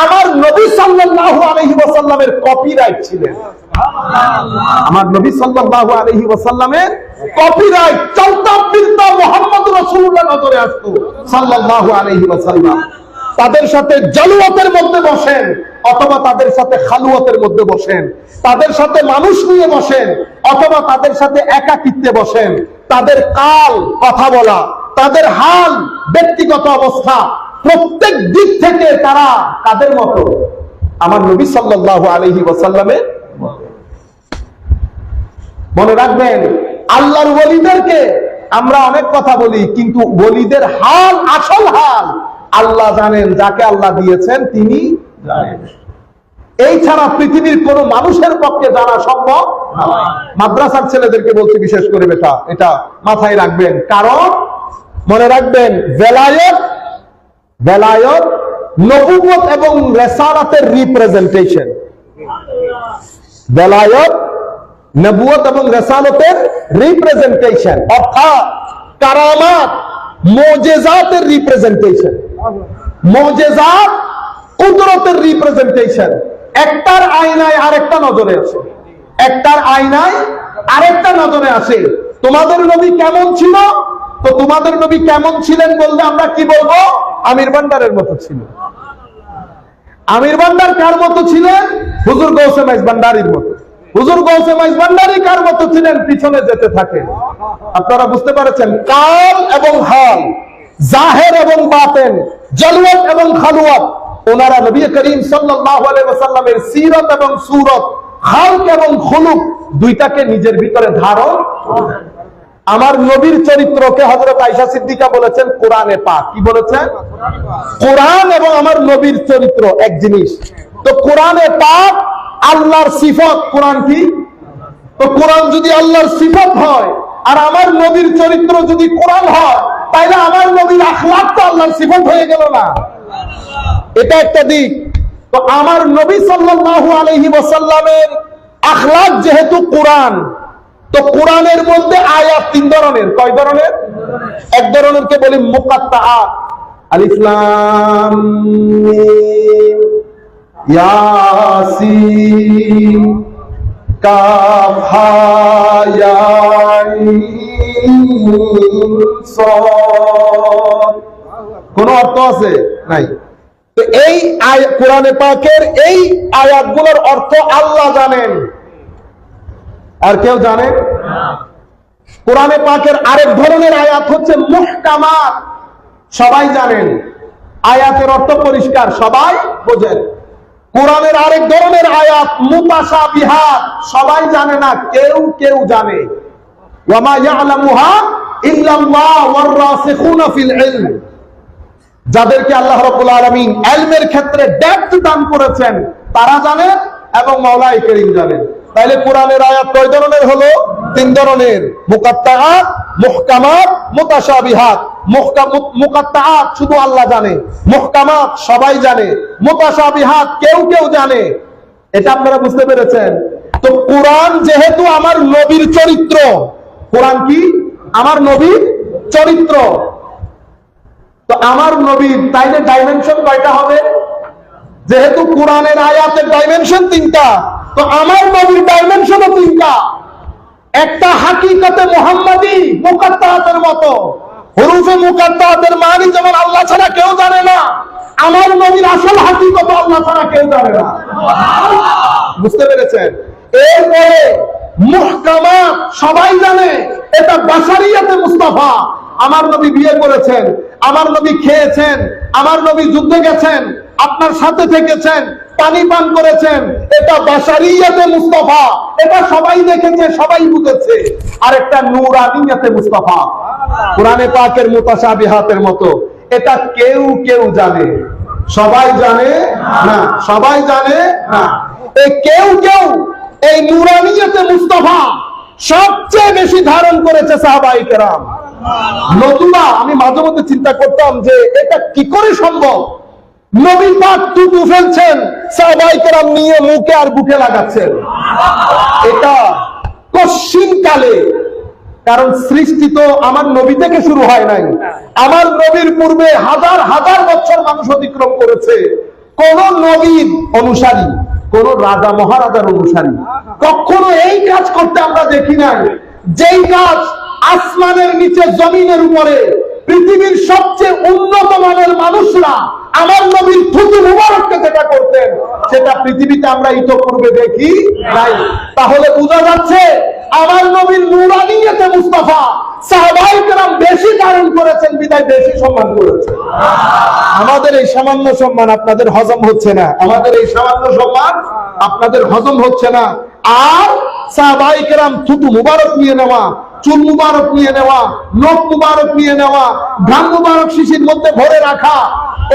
আমার নবী সাল্লাল্লাহু আলাইহি ওয়াসাল্লামের কপিরাইট ছিলেন। আমার নবী সাল্লাল্লাহু আলাইহি ওয়াসাল্লামের কপিরাইট চলতা ফিরতা মুহাম্মদ রাসূলুল্লাহ নজরে আসতো সাল্লাল্লাহু আলাইহি ওয়াসাল্লাম। তাদের সাথে জালুয়াতের মধ্যে বসেন অথবা তাদের সাথে খালুয়াতের মধ্যে বসেন, তাদের সাথে মানুষ নিয়ে বসেন অথবা তাদের সাথে একাকিত্বে বসেন, তাদের কাল কথা বলা, তাদের হাল, ব্যক্তিগত অবস্থা, প্রত্যেক দিক থেকে তারা কাদের মতো? আমার নবী সাল্লাল্লাহু আলাইহি ওয়াসাল্লামের। মনে রাখবেন, আল্লাহর ওলিদেরকে আমরা অনেক কথা বলি, কিন্তু ওলিদের হাল, আসল হাল আল্লাহ জানেন। যাকে আল্লাহ দিয়েছেন তিনি জানেন। এই ছাড়া পৃথিবীর কোন মানুষের পক্ষে জানা সম্ভব নয়। মাদ্রাসার ছেলেদেরকে বলছি বিশেষ করে বেটা, এটা মাথায় রাখবেন। কারণ মনে রাখবেন, বেলায়েত নবুয়ত এবং রিসালাতের রিপ্রেজেন্টেশন। বেলায়েত নবুয়ত এবং রিসালাতের রিপ্রেজেন্টেশন, অর্থাৎ কারামাত মুজিজাতের রিপ্রেজেন্টেশন। মুজিজাত কুদরতের রিপ্রেজেন্টেশন। একটার আয়নায় আরেকটা নজরে আসে, একটার আয়নায় আরেকটা নজরে আসে। তোমাদের নবী কেমন ছিল? তো তোমাদের নবী কেমন ছিলেন বলতে আমরা কি বলবো? আমির ভান্ডারের মতো ছিল। আমির ভান্ডার কার মতো ছিলেন? হুজুর গৌসে মাইজ ভান্ডারীর মতো। হুজুর গৌসে মাইজ ভান্ডারী কার মতো ছিলেন? পিছনে যেতে থাকে। আপনারা বুঝতে পারছেন, কাল এবং হাল, জাহের এবং বাতেন, জলওয়াত এবং খালওয়াত, ওনারা নবী করিম সাল্লাল্লাহু আলাইহি ওয়াসাল্লামের সিরাত এবং সুরত, খালক এবং খুলুক দুইটাকে নিজের ভিতরে ধারণ করেছেন। আমার নবীর চরিত্রকে হযরত আয়েশা সিদ্দিকা বলেছেন কোরআনে পাক। কি বলেছেন? কোরআন এবং আমার নবীর চরিত্র এক জিনিস। তো কোরআনে পাক আল্লাহর সিফত, কোরআন কি? তো কোরআন যদি আল্লাহর সিফত হয় আর আমার নবীর চরিত্র যদি কোরআন হয়, তাহলে আমার নবীর আখলাক তো আল্লাহর সিফত হয়ে গেল না? এটা একটা দিক। তো আমার নবী সাল্লাল্লাহু আলাইহি ওয়াসাল্লামের আখলাক যেহেতু কোরআন, তো কোরআনের মধ্যে আয়াত তিন ধরনের। কয় ধরনের? এক ধরনের কে বলি মুকাত্তাআত, আলিফ লাম মিম ইয়াসিন কাফ হা ইয়া আইন সাদ। কোন অর্থ আছে? নাই। তো এই কোরআনে পাকের এই আয়াতগুলোর অর্থ আল্লাহ জানেন, আর কেউ জানে? কোরআনে পাকের আরেক ধরনের আয়াত হচ্ছে মুহকামাত, সবাই জানেন, আয়াতের অর্থ পরিষ্কার, সবাই বোঝেন। কোরআনের আরেক ধরনের আয়াত মুতাশাবিহাত, সবাই জানে না, কেউ কেউ জানে। ওয়ামা ইয়ালামুহা ইল্লাল্লাহ ওয়ার রাসিখুনা ফিল ইলম, যাদেরকে আল্লাহ রাব্বুল আলামিন ইলমের ক্ষেত্রে ডেপথ দান করেছেন তারা জানেন এবং মাওলাই করিম জানেন। তাহলে কোরআনের আয়াত কয় ধরনের হলো? তিন ধরনের, মুকাত্তাআত, মুহকামাত, মুতাশাবিহাত। মুকাত্তাআত শুধু আল্লাহ জানে, মুহকামাত সবাই জানে, মুতাশাবিহাত কেউ কেউ জানে। এটা আপনারা বুঝতে পেরেছেন? তো কোরআন যেহেতু আমার নবীর চরিত্র, কোরআন কি? আমার নবীর চরিত্র। তো আমার নবীর তাইলে ডাইমেনশন কয়টা হবে? যেহেতু কোরআনের আয়াতের ডাইমেনশন তিনটা, তো আমার নবীর ডাইমেনশনও তিনটা। একটা হাকিকতে মুহাম্মাদি মুকাত্তাআতের মতো, হুরুফে মুকাত্তাআতের মানে যেমন আল্লাহ ছাড়া কেউ জানে না, আমার নবীর আসল হাকিকত আল্লাহ ছাড়া কেউ জানে না। বুঝতে পেরেছেন? এরপরে মুহকামাত সবাই জানে, এটা বাশারিয়াতে মুস্তাফা। আমার নবী বিয়ে করেছেন, আমার নবী খেয়েছেন, আমার নবী যুদ্ধে গেছেন, আপনার সাথে থেকেছেন, পানি পান করেছেন, এটা বাশারিয়াতে মুস্তাফা, এটা সবাই দেখেছে, সবাই বুঝেছে। আর একটা নূরানিয়াতে মুস্তাফা, কোরআনে পাকের মুতাশাবিহাতের মতো, এটা কেউ কেউ জানে, সবাই জানে না, সবাই জানে না। এই কেউ কেউ এই নূরানিয়াতে মুস্তাফা সবচেয়ে বেশি ধারণ করেছে সাহাবায়ে কেরাম। নতুবা আমি মাঝে মধ্যে চিন্তা করতাম যে এটা কি করে সম্ভব? নবী পাক থুতু ফেলছেন, সাহাবায়ে কেরাম নিয়ে মুখে আর বুকে লাগাচ্ছেন। এটা কশিন কালে, কারণ সৃষ্টি তো আমার নবী থেকে শুরু হয় নাই, আমার নবীর পূর্বে হাজার হাজার বছর মানুষ অতিক্রম করেছে। কোন নবীর অনুসারী, কোন রাজা মহারাজার অনুসারী কখনো এই কাজ করতে আমরা দেখি নাই। যেই কাজ আসমানের নিচে জমিনের উপরে পৃথিবীর সবচেয়ে উন্নত মানের মানুষরা আমার নবীর থুতু মুবারককে যেটা করতেন, সেটা পৃথিবীতে আমরা ইতোপূর্বে দেখি নাই। তাহলে বোঝা যাচ্ছে আমার নবীর নূরানিয়াতে মুস্তাফা সাহাবায়ে কেরাম বেশি ধারণ করেছেন, বিদায় বেশি সম্মান করেছেন। আমাদের এই সামান্য সম্মান আপনাদের হজম হচ্ছে না, আমাদের এই সামান্য সম্মান আপনাদের হজম হচ্ছে না। আর সাহাবায়ে কেরাম থুতু মুবারক নিয়ে নেওয়া, চুল মুবারক নিয়ে নেওয়া, নখ মুবারক নিয়ে নেওয়া, ঘাম মুবারক শিশির মধ্যে ভরে রাখা,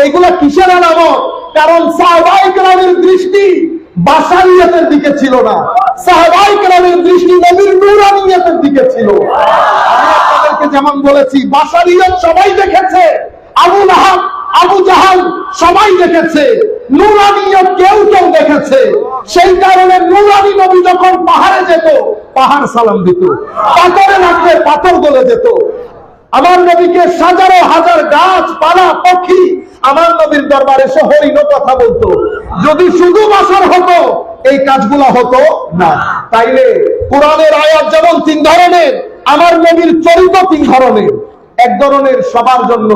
এইগুলা কিসের আলামত? কারণ সাহাবায়ে কেরামের দৃষ্টি বাশারিয়াতের দিকে ছিল না, সাহাবায়ে কেরামের দৃষ্টি নবীর নূরানিয়াতের দিকে ছিল। আমি আপনাদেরকে যেমন বলেছি, বাশারিয়াত সবাই দেখেছে, আবু লাহাব, আবু জাহাল সবাই দেখেছে, নূরানিয়াত কেউ কেউ দেখেছে। সেই কারণে নূরানি নবী যখন পাহাড়ে যেত, পাহাড় সালাম দিত, পাথরে লাগলে পাথর গলে যেত। আমার নবীকে হাজারো হাজার গাছপালা পক্ষী আমার নবীর দরবারে এসে হরিণ কথা বলতো। যদি শুধু বাসার হতো এই কাজগুলা হতো না। তাইলে কোরআনের আয়াত যেমন 3 ধরনের, আমার নবীর চরিত্র 3 ধরনের। এক ধরনের সবার জন্য,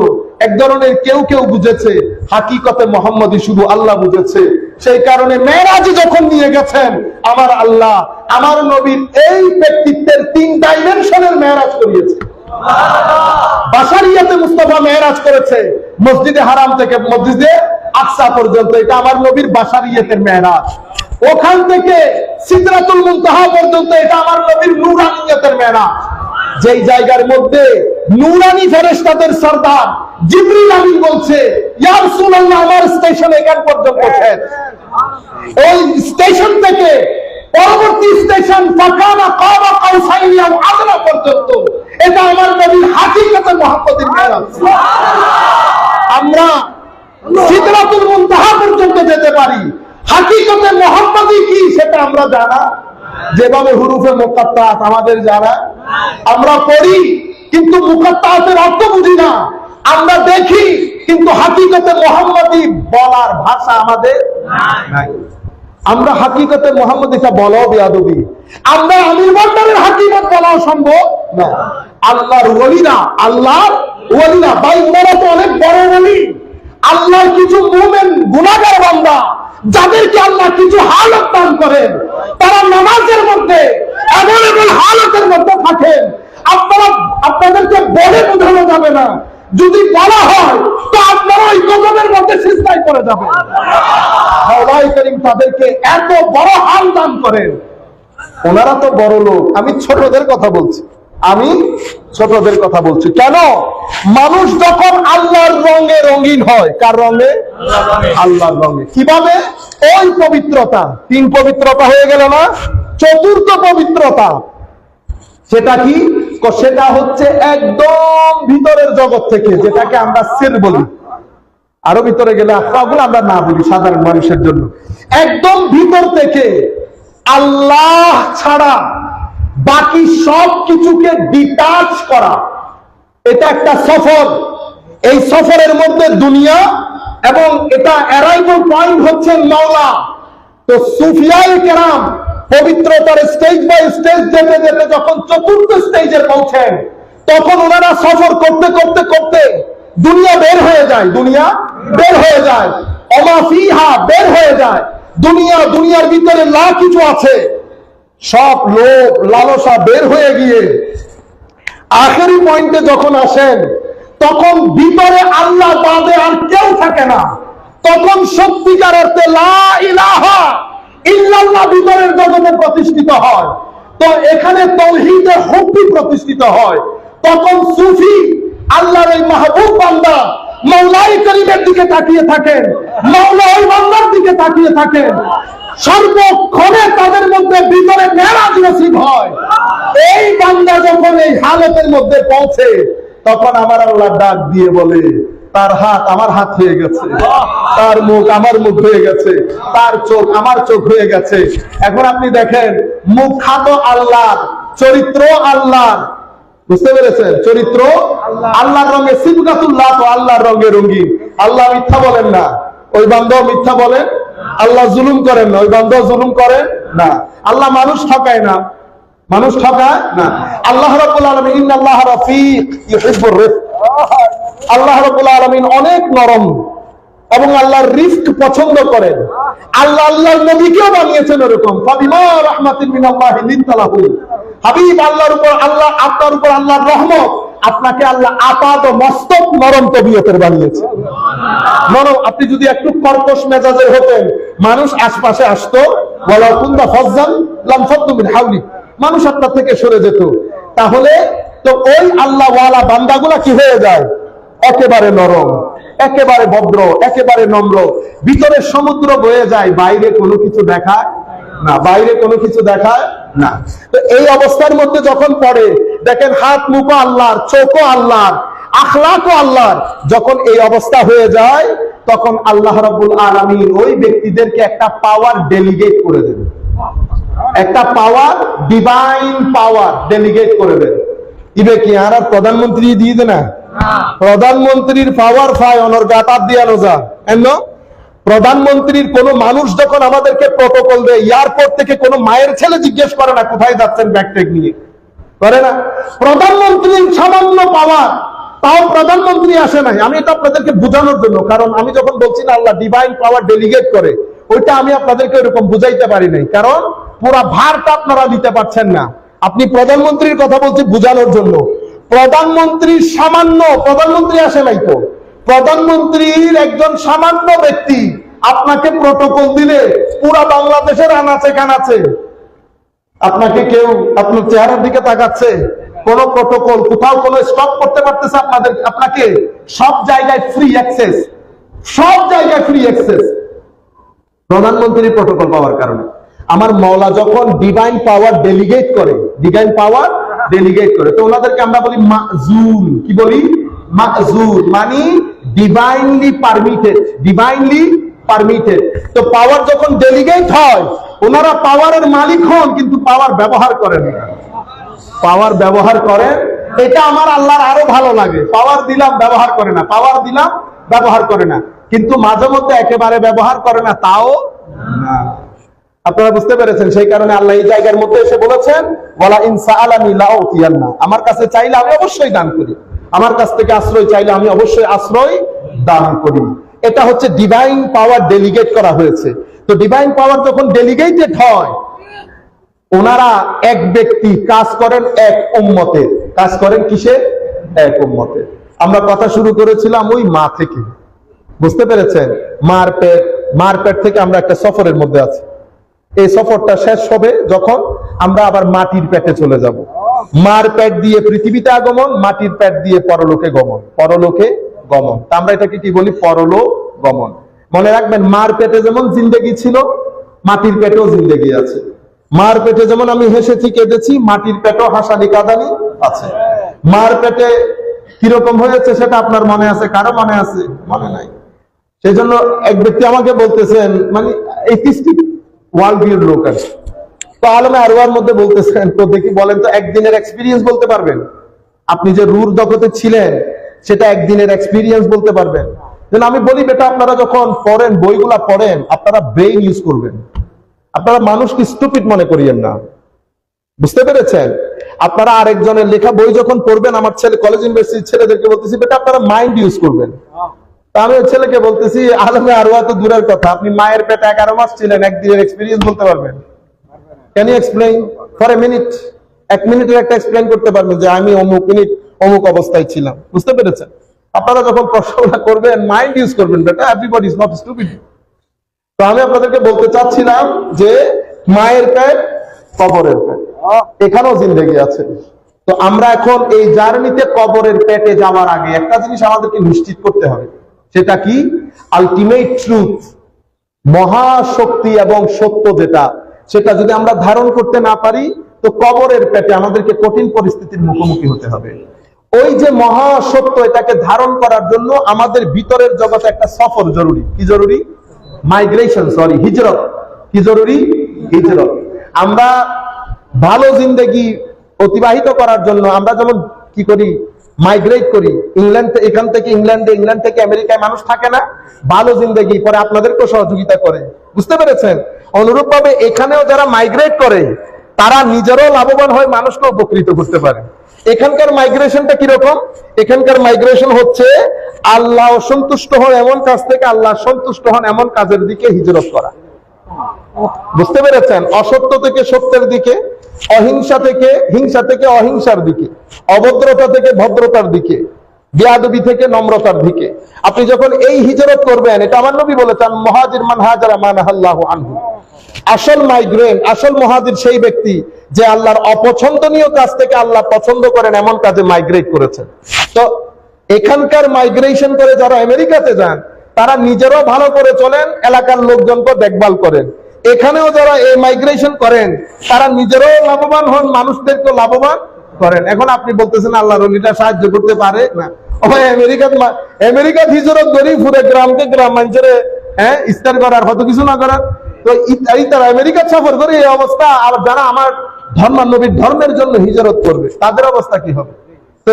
এক ধরনের কেউ কেউ বুঝেছে, হাকিকতে মুহাম্মদী শুধু আল্লাহ বুঝেছে। সেই কারণে মেরাজে যখন নিয়ে গেছেন আমার আল্লাহ আমার নবীর এই ব্যক্তিত্বের 3 ডাইমেনশনের মেরাজ করিয়েছে। বাশারিয়াতে মুস্তাফা মেরাজ করেছে মসজিদে হারাম থেকে মসজিদে আকসা পর্যন্ত, এটা আমার নবীর বাশারিয়াতের মেরাজ। ওখান থেকে সিদরাতুল মুনতাহা পর্যন্ত, এটা আমার নবীর নূরানিয়াতের মেরাজ। যেই জায়গার মধ্যে নূরানি ফেরেশতাদের সরদার জিবরিল আমিন বলছে, ইয়া রাসূলুল্লাহ আমার স্টেশন এখান পর্যন্ত পৌঁছেন। ওই স্টেশন থেকে পরবর্তী স্টেশন ফাকানা কাবা কাউসাইনি আও আদনা পর্যন্ত, এটা আমার নবীর হাকিকতে মুহাম্মদীর মেরাজ। আমরা সিদরাতুল মুনতাহা পর্যন্ত যেতে পারি, হাকিকতে মুহাম্মদী কি সেটা আমরা জানা। যেভাবে হুরুফে মুকাত্তাত আমাদের জানা, আমরা পড়ি কিন্তু মুকাত্তাতের অর্থ বুঝি না, আমরা দেখি কিন্তু হাকিকতে মুহাম্মদী বলার ভাষা আমাদের নাই। আমরা হাকিকতে মুহাম্মদীটা বলাও বেয়াদবি, আমরা আমির বান্দারের হাকিকত বলাও সম্ভব না। আল্লাহর ওলিরা, আল্লাহর ওলিরা ভাই মোরা তো অনেক বড় ওলি, আল্লাহর কিছু মুমিন গুনাহগার বান্দা যাদেরকে আল্লাহ কিছু হালত দান করেন, তারা নামাজের মধ্যে এমন এমন হালতের মধ্যে থাকেন, আপনাদেরকে বলে বোঝানো যাবে না। যদি বলা হয় তো আপনারা ওই গজবের মধ্যে সিজদায় পড়ে যাবেন। আল্লাহ করিম তাদেরকে এত বড় হাল দান করেন। ওনারা তো বড় লোক, আমি ছোটদের কথা বলছি, আমি ছোটদের কথা বলছি। কেন? মানুষ যখন আল্লাহর রঙে রঙিন হয়, কার রঙে? আল্লাহর রঙে। কিভাবে? ওই পবিত্রতা, 3 পবিত্রতা হয়ে গেল না, 4র্থ পবিত্রতা। সেটা কি? সেটা হচ্ছে একদম ভিতরের জগৎ থেকে, যেটাকে আমরা সির বলি। আরো ভিতরে গেলে আখড়াগুলো আমরা না বলি সাধারণ মানুষের জন্য। একদম ভিতর থেকে আল্লাহ ছাড়া বাকি সব কিছুকে ডিটাচ করা, এটা একটা সফর। এই সফরের মধ্যে দুনিয়া এবং এটা অ্যারাইভাল পয়েন্ট হচ্ছে মাওলা। তো সুফিয়ায়ে কেরাম পবিত্রতার স্টেজ বাই স্টেজ যেতে যেতে যখন 4র্থ স্টেজে পৌঁছেন, তখন ওনারা সফর করতে করতে করতে দুনিয়া বের হয়ে যায়, দুনিয়া বের হয়ে যায়, ওমা ফিহা বের হয়ে যায়। দুনিয়ার ভিতরে লা কিছু আছে, সব লোভ লালসা বের হয়ে গিয়ে আখেরি পয়েন্টে যখন আসেন, তখন ভিতরে আল্লাহ বাদে আর কেউ থাকে না। তখন সত্যিকার অর্থে লা ইলাহা ইল্লাল্লাহ ভিতরের জগতে প্রতিষ্ঠিত হয়। তো এখানে তাওহীদের হুকম প্রতিষ্ঠিত হয়। তখন সুফি আল্লাহর এই মাহবুব বান্দা মাওলাই করিমের দিকে তাকিয়ে থাকেন, মাওলা ওই বান্দার দিকে তাকিয়ে থাকেন। সর্বক্ষণে তাদের মধ্যে ভিতরে মেরাজ নসিব হয়। এই বান্দা যখন এই হালতের মধ্যে পৌঁছে, তখন আমার আল্লাহ ডাক দিয়ে বলে, তার হাত আমার হাত হয়ে গেছে, তার মুখ আমার মুখ হয়ে গেছে, তার চোখ আমার চোখ হয়ে গেছে। এখন আপনি দেখেন, মুখ খাতো আল্লাহর, চরিত্র আল্লাহর, বুঝতে পেরেছেন? চরিত্র আল্লাহর রঙে, সিবগাতুল্লাহ তো আল্লাহর রঙে রঙিন। আল্লাহ মিথ্যা বলেন না, ওই বান্দাও মিথ্যা বলেন। আল্লাহ জুলুম করেন না, ওই বান্দাও জুলুম করেন না। আল্লাহ মানুষ ঠকায় না, মানুষ ঠকায় না। আল্লাহ রাব্বুল আলামিন ইন্নাল্লাহা রাফিক ইউহিব্বুর রিফক, আল্লাহ রাব্বুল আলামিন অনেক নরম এবং আল্লাহর রিফক পছন্দ করেন। আল্লাহ আল্লাহর নবীকেও বানিয়েছেন এরকম, ফাবিমা রাহমাতিন মিনাল্লাহি লিনতা লাহু। হাবিব আল্লাহর উপর, আল্লাহ আপনার উপর আল্লাহর রহমত, আপনাকে আল্লাহ আপাত ও মস্তক নরম তবিয়তের বানিয়েছে। নরম, আপনি যদি একটু কর্কশ মেজাজের হতেন, মানুষ আশপাশে আসতো, ওয়ালাউ কুনতা ফাজ্জান লাম ফাদ্দু মিন হাওলি, মানুষ আপনার থেকে সরে যেত। তাহলে তো ওই আল্লাহ ওয়ালা বান্দাগুলা কি হয়ে যায়? একেবারে নরম, একেবারে ভদ্র, একেবারে নম্র, ভিতরে সমুদ্র বয়ে যায়, বাইরে কোনো কিছু দেখায় না, বাইরে কোনো কিছু দেখায় না। তো এই অবস্থার মধ্যে যখন পড়ে, দেখেন হাত মুখও আল্লাহর, চোখও আল্লাহর, আখলাকও আল্লাহর, যখন এই অবস্থা হয়ে যায় তখন আল্লাহ রাব্বুল আলামিন ওই ব্যক্তিদেরকে একটা পাওয়ার ডেলিগেট করে দেন, একটা পাওয়ার, ডিভাইন পাওয়ার ডেলিগেট করে দেন। ইবে কি আর প্রধানমন্ত্রী দিয়ে দে না, প্রধানমন্ত্রীর পাওয়ার পায় অনর গাটার দিয়ানো যা এন। প্রধানমন্ত্রীর কোন মানুষ যখন আমাদেরকে প্রটোকল দেয়, এয়ারপোর্ট থেকে কোন মায়ের ছেলে জিজ্ঞেস করে না কোথায় যাচ্ছেন ব্যাগটেক নিয়ে, করে না। প্রধানমন্ত্রীর সামান্য পাওয়ার, তাও প্রধানমন্ত্রী আসে নাই। আমি এটা আপনাদেরকে বোঝানোর জন্য, কারণ আমি যখন বলছি না আল্লাহ ডিভাইন পাওয়ার ডেলিগেট করে, ওইটা আমি আপনাদেরকে এরকম বুঝাইতে পারি নাই, কারণ পুরা ভারটা আপনারা নিতে পারছেন না। আপনি প্রধানমন্ত্রীর কথা বলছি বোঝানোর জন্য। প্রধানমন্ত্রীর সামান্য, প্রধানমন্ত্রী আসে নাই তো, প্রধানমন্ত্রীর একজন সামান্য ব্যক্তি আপনাকে প্রটোকল দিলে পুরা বাংলাদেশের আনাচে কানাচে আপনাকে কেউ আপনার চেহারার দিকে তাকাচ্ছে, কোন প্রটোকল কোথাও কোন স্টপ করতে পারতেছে আপনাকে, সব জায়গায় ফ্রি অ্যাক্সেস, সব জায়গায় ফ্রি অ্যাক্সেস প্রধানমন্ত্রীর প্রটোকল পাওয়ার কারণে। আমার মাওলা যখন ডিভাইন পাওয়ার ডেলিগেট করে, ডিভাইন পাওয়ার ডেলিগেট করে, তো ওনাদেরকে আমরা বলি মাযুল। কি বলি? মাযুল, মানে ডিভাইনলি পারমিটেড, ডিভাইনলি পারমিটেড। তো পাওয়ার যখন ডেলিগেট হয়, ওনারা পাওয়ারের মালিক হন কিন্তু পাওয়ার ব্যবহার করেন না, পাওয়ার ব্যবহার করেন। এটা আমার আল্লাহর আরো ভালো লাগে, পাওয়ার দিলাম ব্যবহার করে না, পাওয়ার দিলাম ব্যবহার করে না, কিন্তু মাঝে মধ্যে একেবারে ব্যবহার করে না, তাও না। আপনারা বুঝতে পেরেছেন? সেই কারণে আল্লাহ এই জায়গার মধ্যে এসে বলেছেন ওয়ালা ইন সাআলানি লাউতিয়ান্না, আমার কাছে চাইলে আমি অবশ্যই দান করি, আমার কাছ থেকে আশ্রয় চাইলে আমি অবশ্যই আশ্রয় দান করি। এটা হচ্ছে ডিভাইন পাওয়ার ডেলিগেট করা হয়েছে। তো ডিভাইন পাওয়ার যখন ডেলিগেটেড হয়, ওনারা এক ব্যক্তি কাজ করেন এক উম্মতের, কাজ করেন কিসের? এক উম্মতের। আমরা কথা শুরু করেছিলাম ওই মা থেকে, বুঝতে পেরেছেন? মার পেট থেকে আমরা একটা সফরের মধ্যে আছি। এই সফরটা শেষ হবে যখন আমরা আবার মাটির পেটে চলে যাব। মার পেট দিয়ে পৃথিবীতে আগমন, মাটির পেট দিয়ে পরলোকে গমন, পরলোকে গমন। তা আমরা এটাকে কি বলি? পরলোক গমন। মনে রাখবেন, মার পেটে যেমন জিন্দেগি ছিল, মাটির পেটেও জিন্দেগি আছে। মার পেটে যেমন আমি হেসেছি, কেঁদেছি, মাটির পেটেও হাসানি কাঁদানি আছে। মার পেটে কিরকম হয়েছে সেটা আপনার মনে আছে, কারো মনে আছে? মনে নাই। সেই জন্য এক ব্যক্তি আমাকে বলতেছেন, মানে এথিস্টিক ওয়ার্ল্ড ভিউর লোক আছে, তো আলমে আরওয়ার মধ্যে বলতেছেন, তো দেখি বলেন তো একদিনের এক্সপিরিয়েন্স বলতে পারবেন? আপনি যে রুর জগতে ছিলেন সেটা একদিনের এক্সপিরিয়েন্স বলতে পারবেন? যেন আমি বলি, বেটা আপনারা যখন পড়েন, বইগুলা পড়েন, আপনারা ব্রেইন ইউজ করবেন, আপনারা মানুষকে স্টুপিড মনে করিয়েন না, বুঝতে পেরেছেন? আপনারা আরেকজনের লেখা বই যখন পড়বেন, আমার ছেলে কলেজ ইউনিভার্সিটির ছেলেদেরকে বলতেছি, বেটা আপনারা মাইন্ড ইউজ করবেন। আমি ছেলেকে বলতেছি, আলমে আরওয়া তো দূরের কথা, আপনি মায়ের পেটে 11 মাস ছিলেন, একদিনের এক্সপিরিয়েন্স বলতে পারবেন? Can you explain for a minute? 1 মিনিটের একটা এক্সপ্লেইন করতে পারবেন যে আমি অমুক মিনিট অমুক অবস্থায় ছিলাম, বুঝতে পেরেছেন? আপনারা যখন প্রশ্নটা করবেন, মাইন্ড ইউজ করবেন, বেটা এভরিবডি ইজ নট স্টুপিড। তো আমি আপনাদেরকে বলতে চাচ্ছিলাম যে মায়ের পেট, কবরের পেট, এখানেও জিন্দেগি আছে। তো আমরা এখন এই জার্নিতে কবরের পেটে যাওয়ার আগে একটা জিনিস আমাদেরকে নিশ্চিত করতে হবে, সেটা কি? আলটিমেট ট্রুথ, মহাশক্তি এবং সত্য যেটা, সেটা যদি আমরা ধারণ করতে না পারি, তো কবরের পেটে আমাদেরকে কঠিন পরিস্থিতির মুখোমুখি হতে হবে। ওই যে মহাসত্য, এটাকে ধারণ করার জন্য আমাদের ভিতরের জগতে একটা সফর জরুরি। কি জরুরি? মাইগ্রেশন, সরি হিজরত। কি জরুরি? হিজরত। আমরা ভালো জিন্দেগি অতিবাহিত করার জন্য আমরা যেমন কি করি? মাইগ্রেট করি। ইংল্যান্ড, এখান থেকে ইংল্যান্ডে, ইংল্যান্ড থেকে আমেরিকায় মানুষ থাকে না? ভালো জিন্দেগি পরে আপনাদেরকেও সহযোগিতা করে, বুঝতে পেরেছেন? অনুরূপ ভাবে এখানেও যারা মাইগ্রেট করে, তারা নিজেরাও লাভবান হয়, মানুষকে উপকৃত করতে পারে। এখানকার মাইগ্রেশনটা কিরকম? এখানকার মাইগ্রেশন হচ্ছে আল্লাহ সন্তুষ্ট হন এমন কাজ থেকে আল্লাহ সন্তুষ্ট হন এমন কাজের দিকে হিজরত করা, বুঝতে পেরেছেন? অসত্য থেকে সত্যের দিকে, অহিংসা থেকে হিংসা থেকে অহিংসার দিকে, অভদ্রতা থেকে ভদ্রতার দিকে, বেয়াদবি থেকে নম্রতার দিকে। আপনি যখন এই হিজরত করবেন, এটা আমার নবী বলেছেন, মুহাজির মান হাজারা মা নাহাল্লাহু আনহু। আসল মাইগ্রেন্ট, আসল মুহাজির সেই ব্যক্তি যে আল্লাহর অপছন্দনীয় কাজ থেকে আল্লাহ পছন্দ করেন এমন কাজে মাইগ্রেট করেছেন। তো এখানকার মাইগ্রেশন করে যারা আমেরিকাতে যান তারা নিজেরাও ভালো করে চলেন, এলাকার লোকজনকে দেখভাল করেন। এখানেও যারা এই মাইগ্রেশন করেন তারা নিজেরাও লাভবান হন, মানুষদেরকে লাভবান করেন। এখন আপনি বলতেছেন আল্লাহর ওলিটা সাহায্য করতে পারে না? ভাই আমেরিকা হিজরত করি পুরো গ্রামকে গ্রাম মানুষের ইস্তার করার কত কিছু না করার, তো তারা আমেরিকা সফর করে এই অবস্থা। আর যারা আমার ধর্মানবীর ধর্মের জন্য হিজরত করবে তাদের অবস্থা কি হবে? তো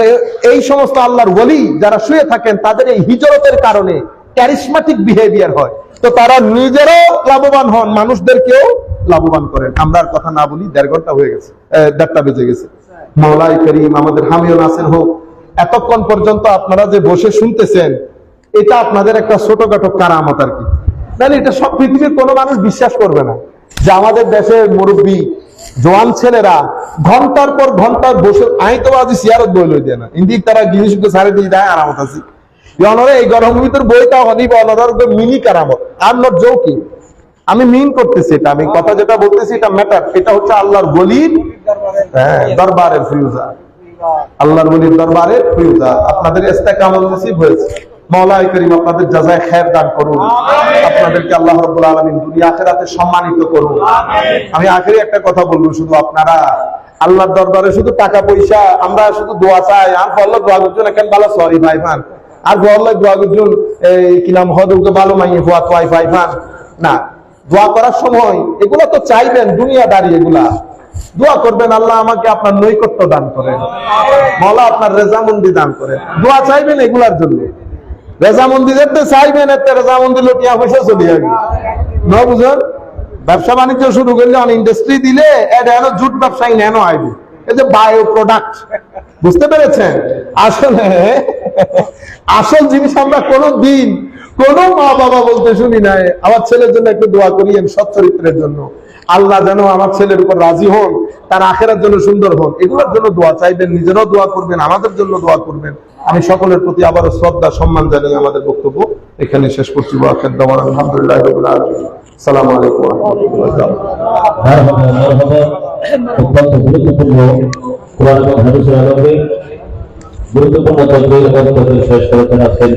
এই সমস্ত আল্লাহর ওলি যারা শুয়ে থাকেন তাদের এই হিজরতের কারণে ক্যারিসমেটিক বিহেভিয়ার হয়, তো তারা নিজেরাও লাভবান হন, মানুষদেরকেও লাভবান করেন। আমরা আর কথা না বলি, 1.5 ঘন্টা হয়ে গেছে, 1:30টা বেজে গেছে। মাওলাই করিম আমাদের হামিও নাসির হোক। এতক্ষণ পর্যন্ত আপনারা যে বসে শুনতেছেন এটা আপনাদের একটা ছোটখাটো কারামত আর কি, নাহলে এটা সব পৃথিবীর কোনো মানুষ বিশ্বাস করবে না যে আমাদের দেশের মুরব্বী জোয়ান ছেলেরা ঘন্টার পর ঘন্টা বসে, আমি তো আজি সিয়ারত বই লই দেয় না ইন্দিক তারা গিরিশ সারে দিয়ে দেয় আরামত আছি এই গরমের ভিতর বইটা অনিব অনরার মিনি কারামত। আর নট জোকিং, আমি মিন করতেছি এটা, আমি কথা যেটা বলতেছি এটা ম্যাটার। এটা হচ্ছে আল্লাহর ওলির দরবারের ফিউজা, আল্লাহর ওলির দরবারের ফিউজা। আপনাদের ইস্তেকামত নসিব হয়েছে। মাওলাই করিম আপনাদের জাযায়ে খায়ের দান করুন, আপনাদেরকে আল্লাহ রাব্বুল আলামিন দুনিয়া আখিরাতে সম্মানিত করুন। আমি আখেরি একটা কথা বলবো, শুধু আপনারা আল্লাহর দরবারে শুধু টাকা পয়সা, আমরা শুধু দোয়া চাই, আর বললো দোয়া করছেন এখন ভালো সরি ভাই ফান, আর বললো দোয়া করছেন এই কি নাম হদুকে ভালো মাইয়ে ভুয়া তোয়াই ভাই ফান না। দোয়া করার সময় এগুলো তো চাইবেন, দুনিয়াদারি এগুলা দোয়া করবেন আল্লাহ আমাকে আপনার নৈকট্য দান করেন, মাওলা আপনার রেজামন্দি দান করেন। দোয়া চাইবেন এগুলার জন্য, রেজামন্দি দেখতে চাইবেন, এতে রেজামন্দি লোটিয়া পয়সা চলে যাবে না, বুঝলেন? ব্যবসা বাণিজ্য শুরু করলে অন ইন্ডাস্ট্রি দিলে এটা জুট ব্যবসায়ী নেন আইবে, এই যে বায়ো প্রোডাক্ট, বুঝতে পেরেছেন? আসলে আসল জিনিস আমরা কোনো দিন কোন মা বাবা বলতে শুনি নাই আমার ছেলের জন্য একটু দোয়া করিয়েন, সৎ চরিত্রের জন্য, আল্লাহ যেন আমার ছেলের উপর রাজি হন, তার আখেরার জন্য সুন্দর হন, এগুলোর জন্য দোয়া চাইবেন, নিজেরাও দোয়া করবেন, আমাদের জন্য দোয়া করবেন। আমি সকলের প্রতি আবারও শ্রদ্ধা সম্মান জানিয়ে আমাদের বক্তব্য এখানে শেষ করছি। আলহামদুলিল্লাহ রাব্বিল আলামিন। আসসালামু আলাইকুম ওয়া রাহমাতুল্লাহ। অত্যন্ত গুরুত্বপূর্ণ কোরআন এবং হাদিসের আলোকে গুরুত্বপূর্ণ তথ্য শেষ করেছেন আছেন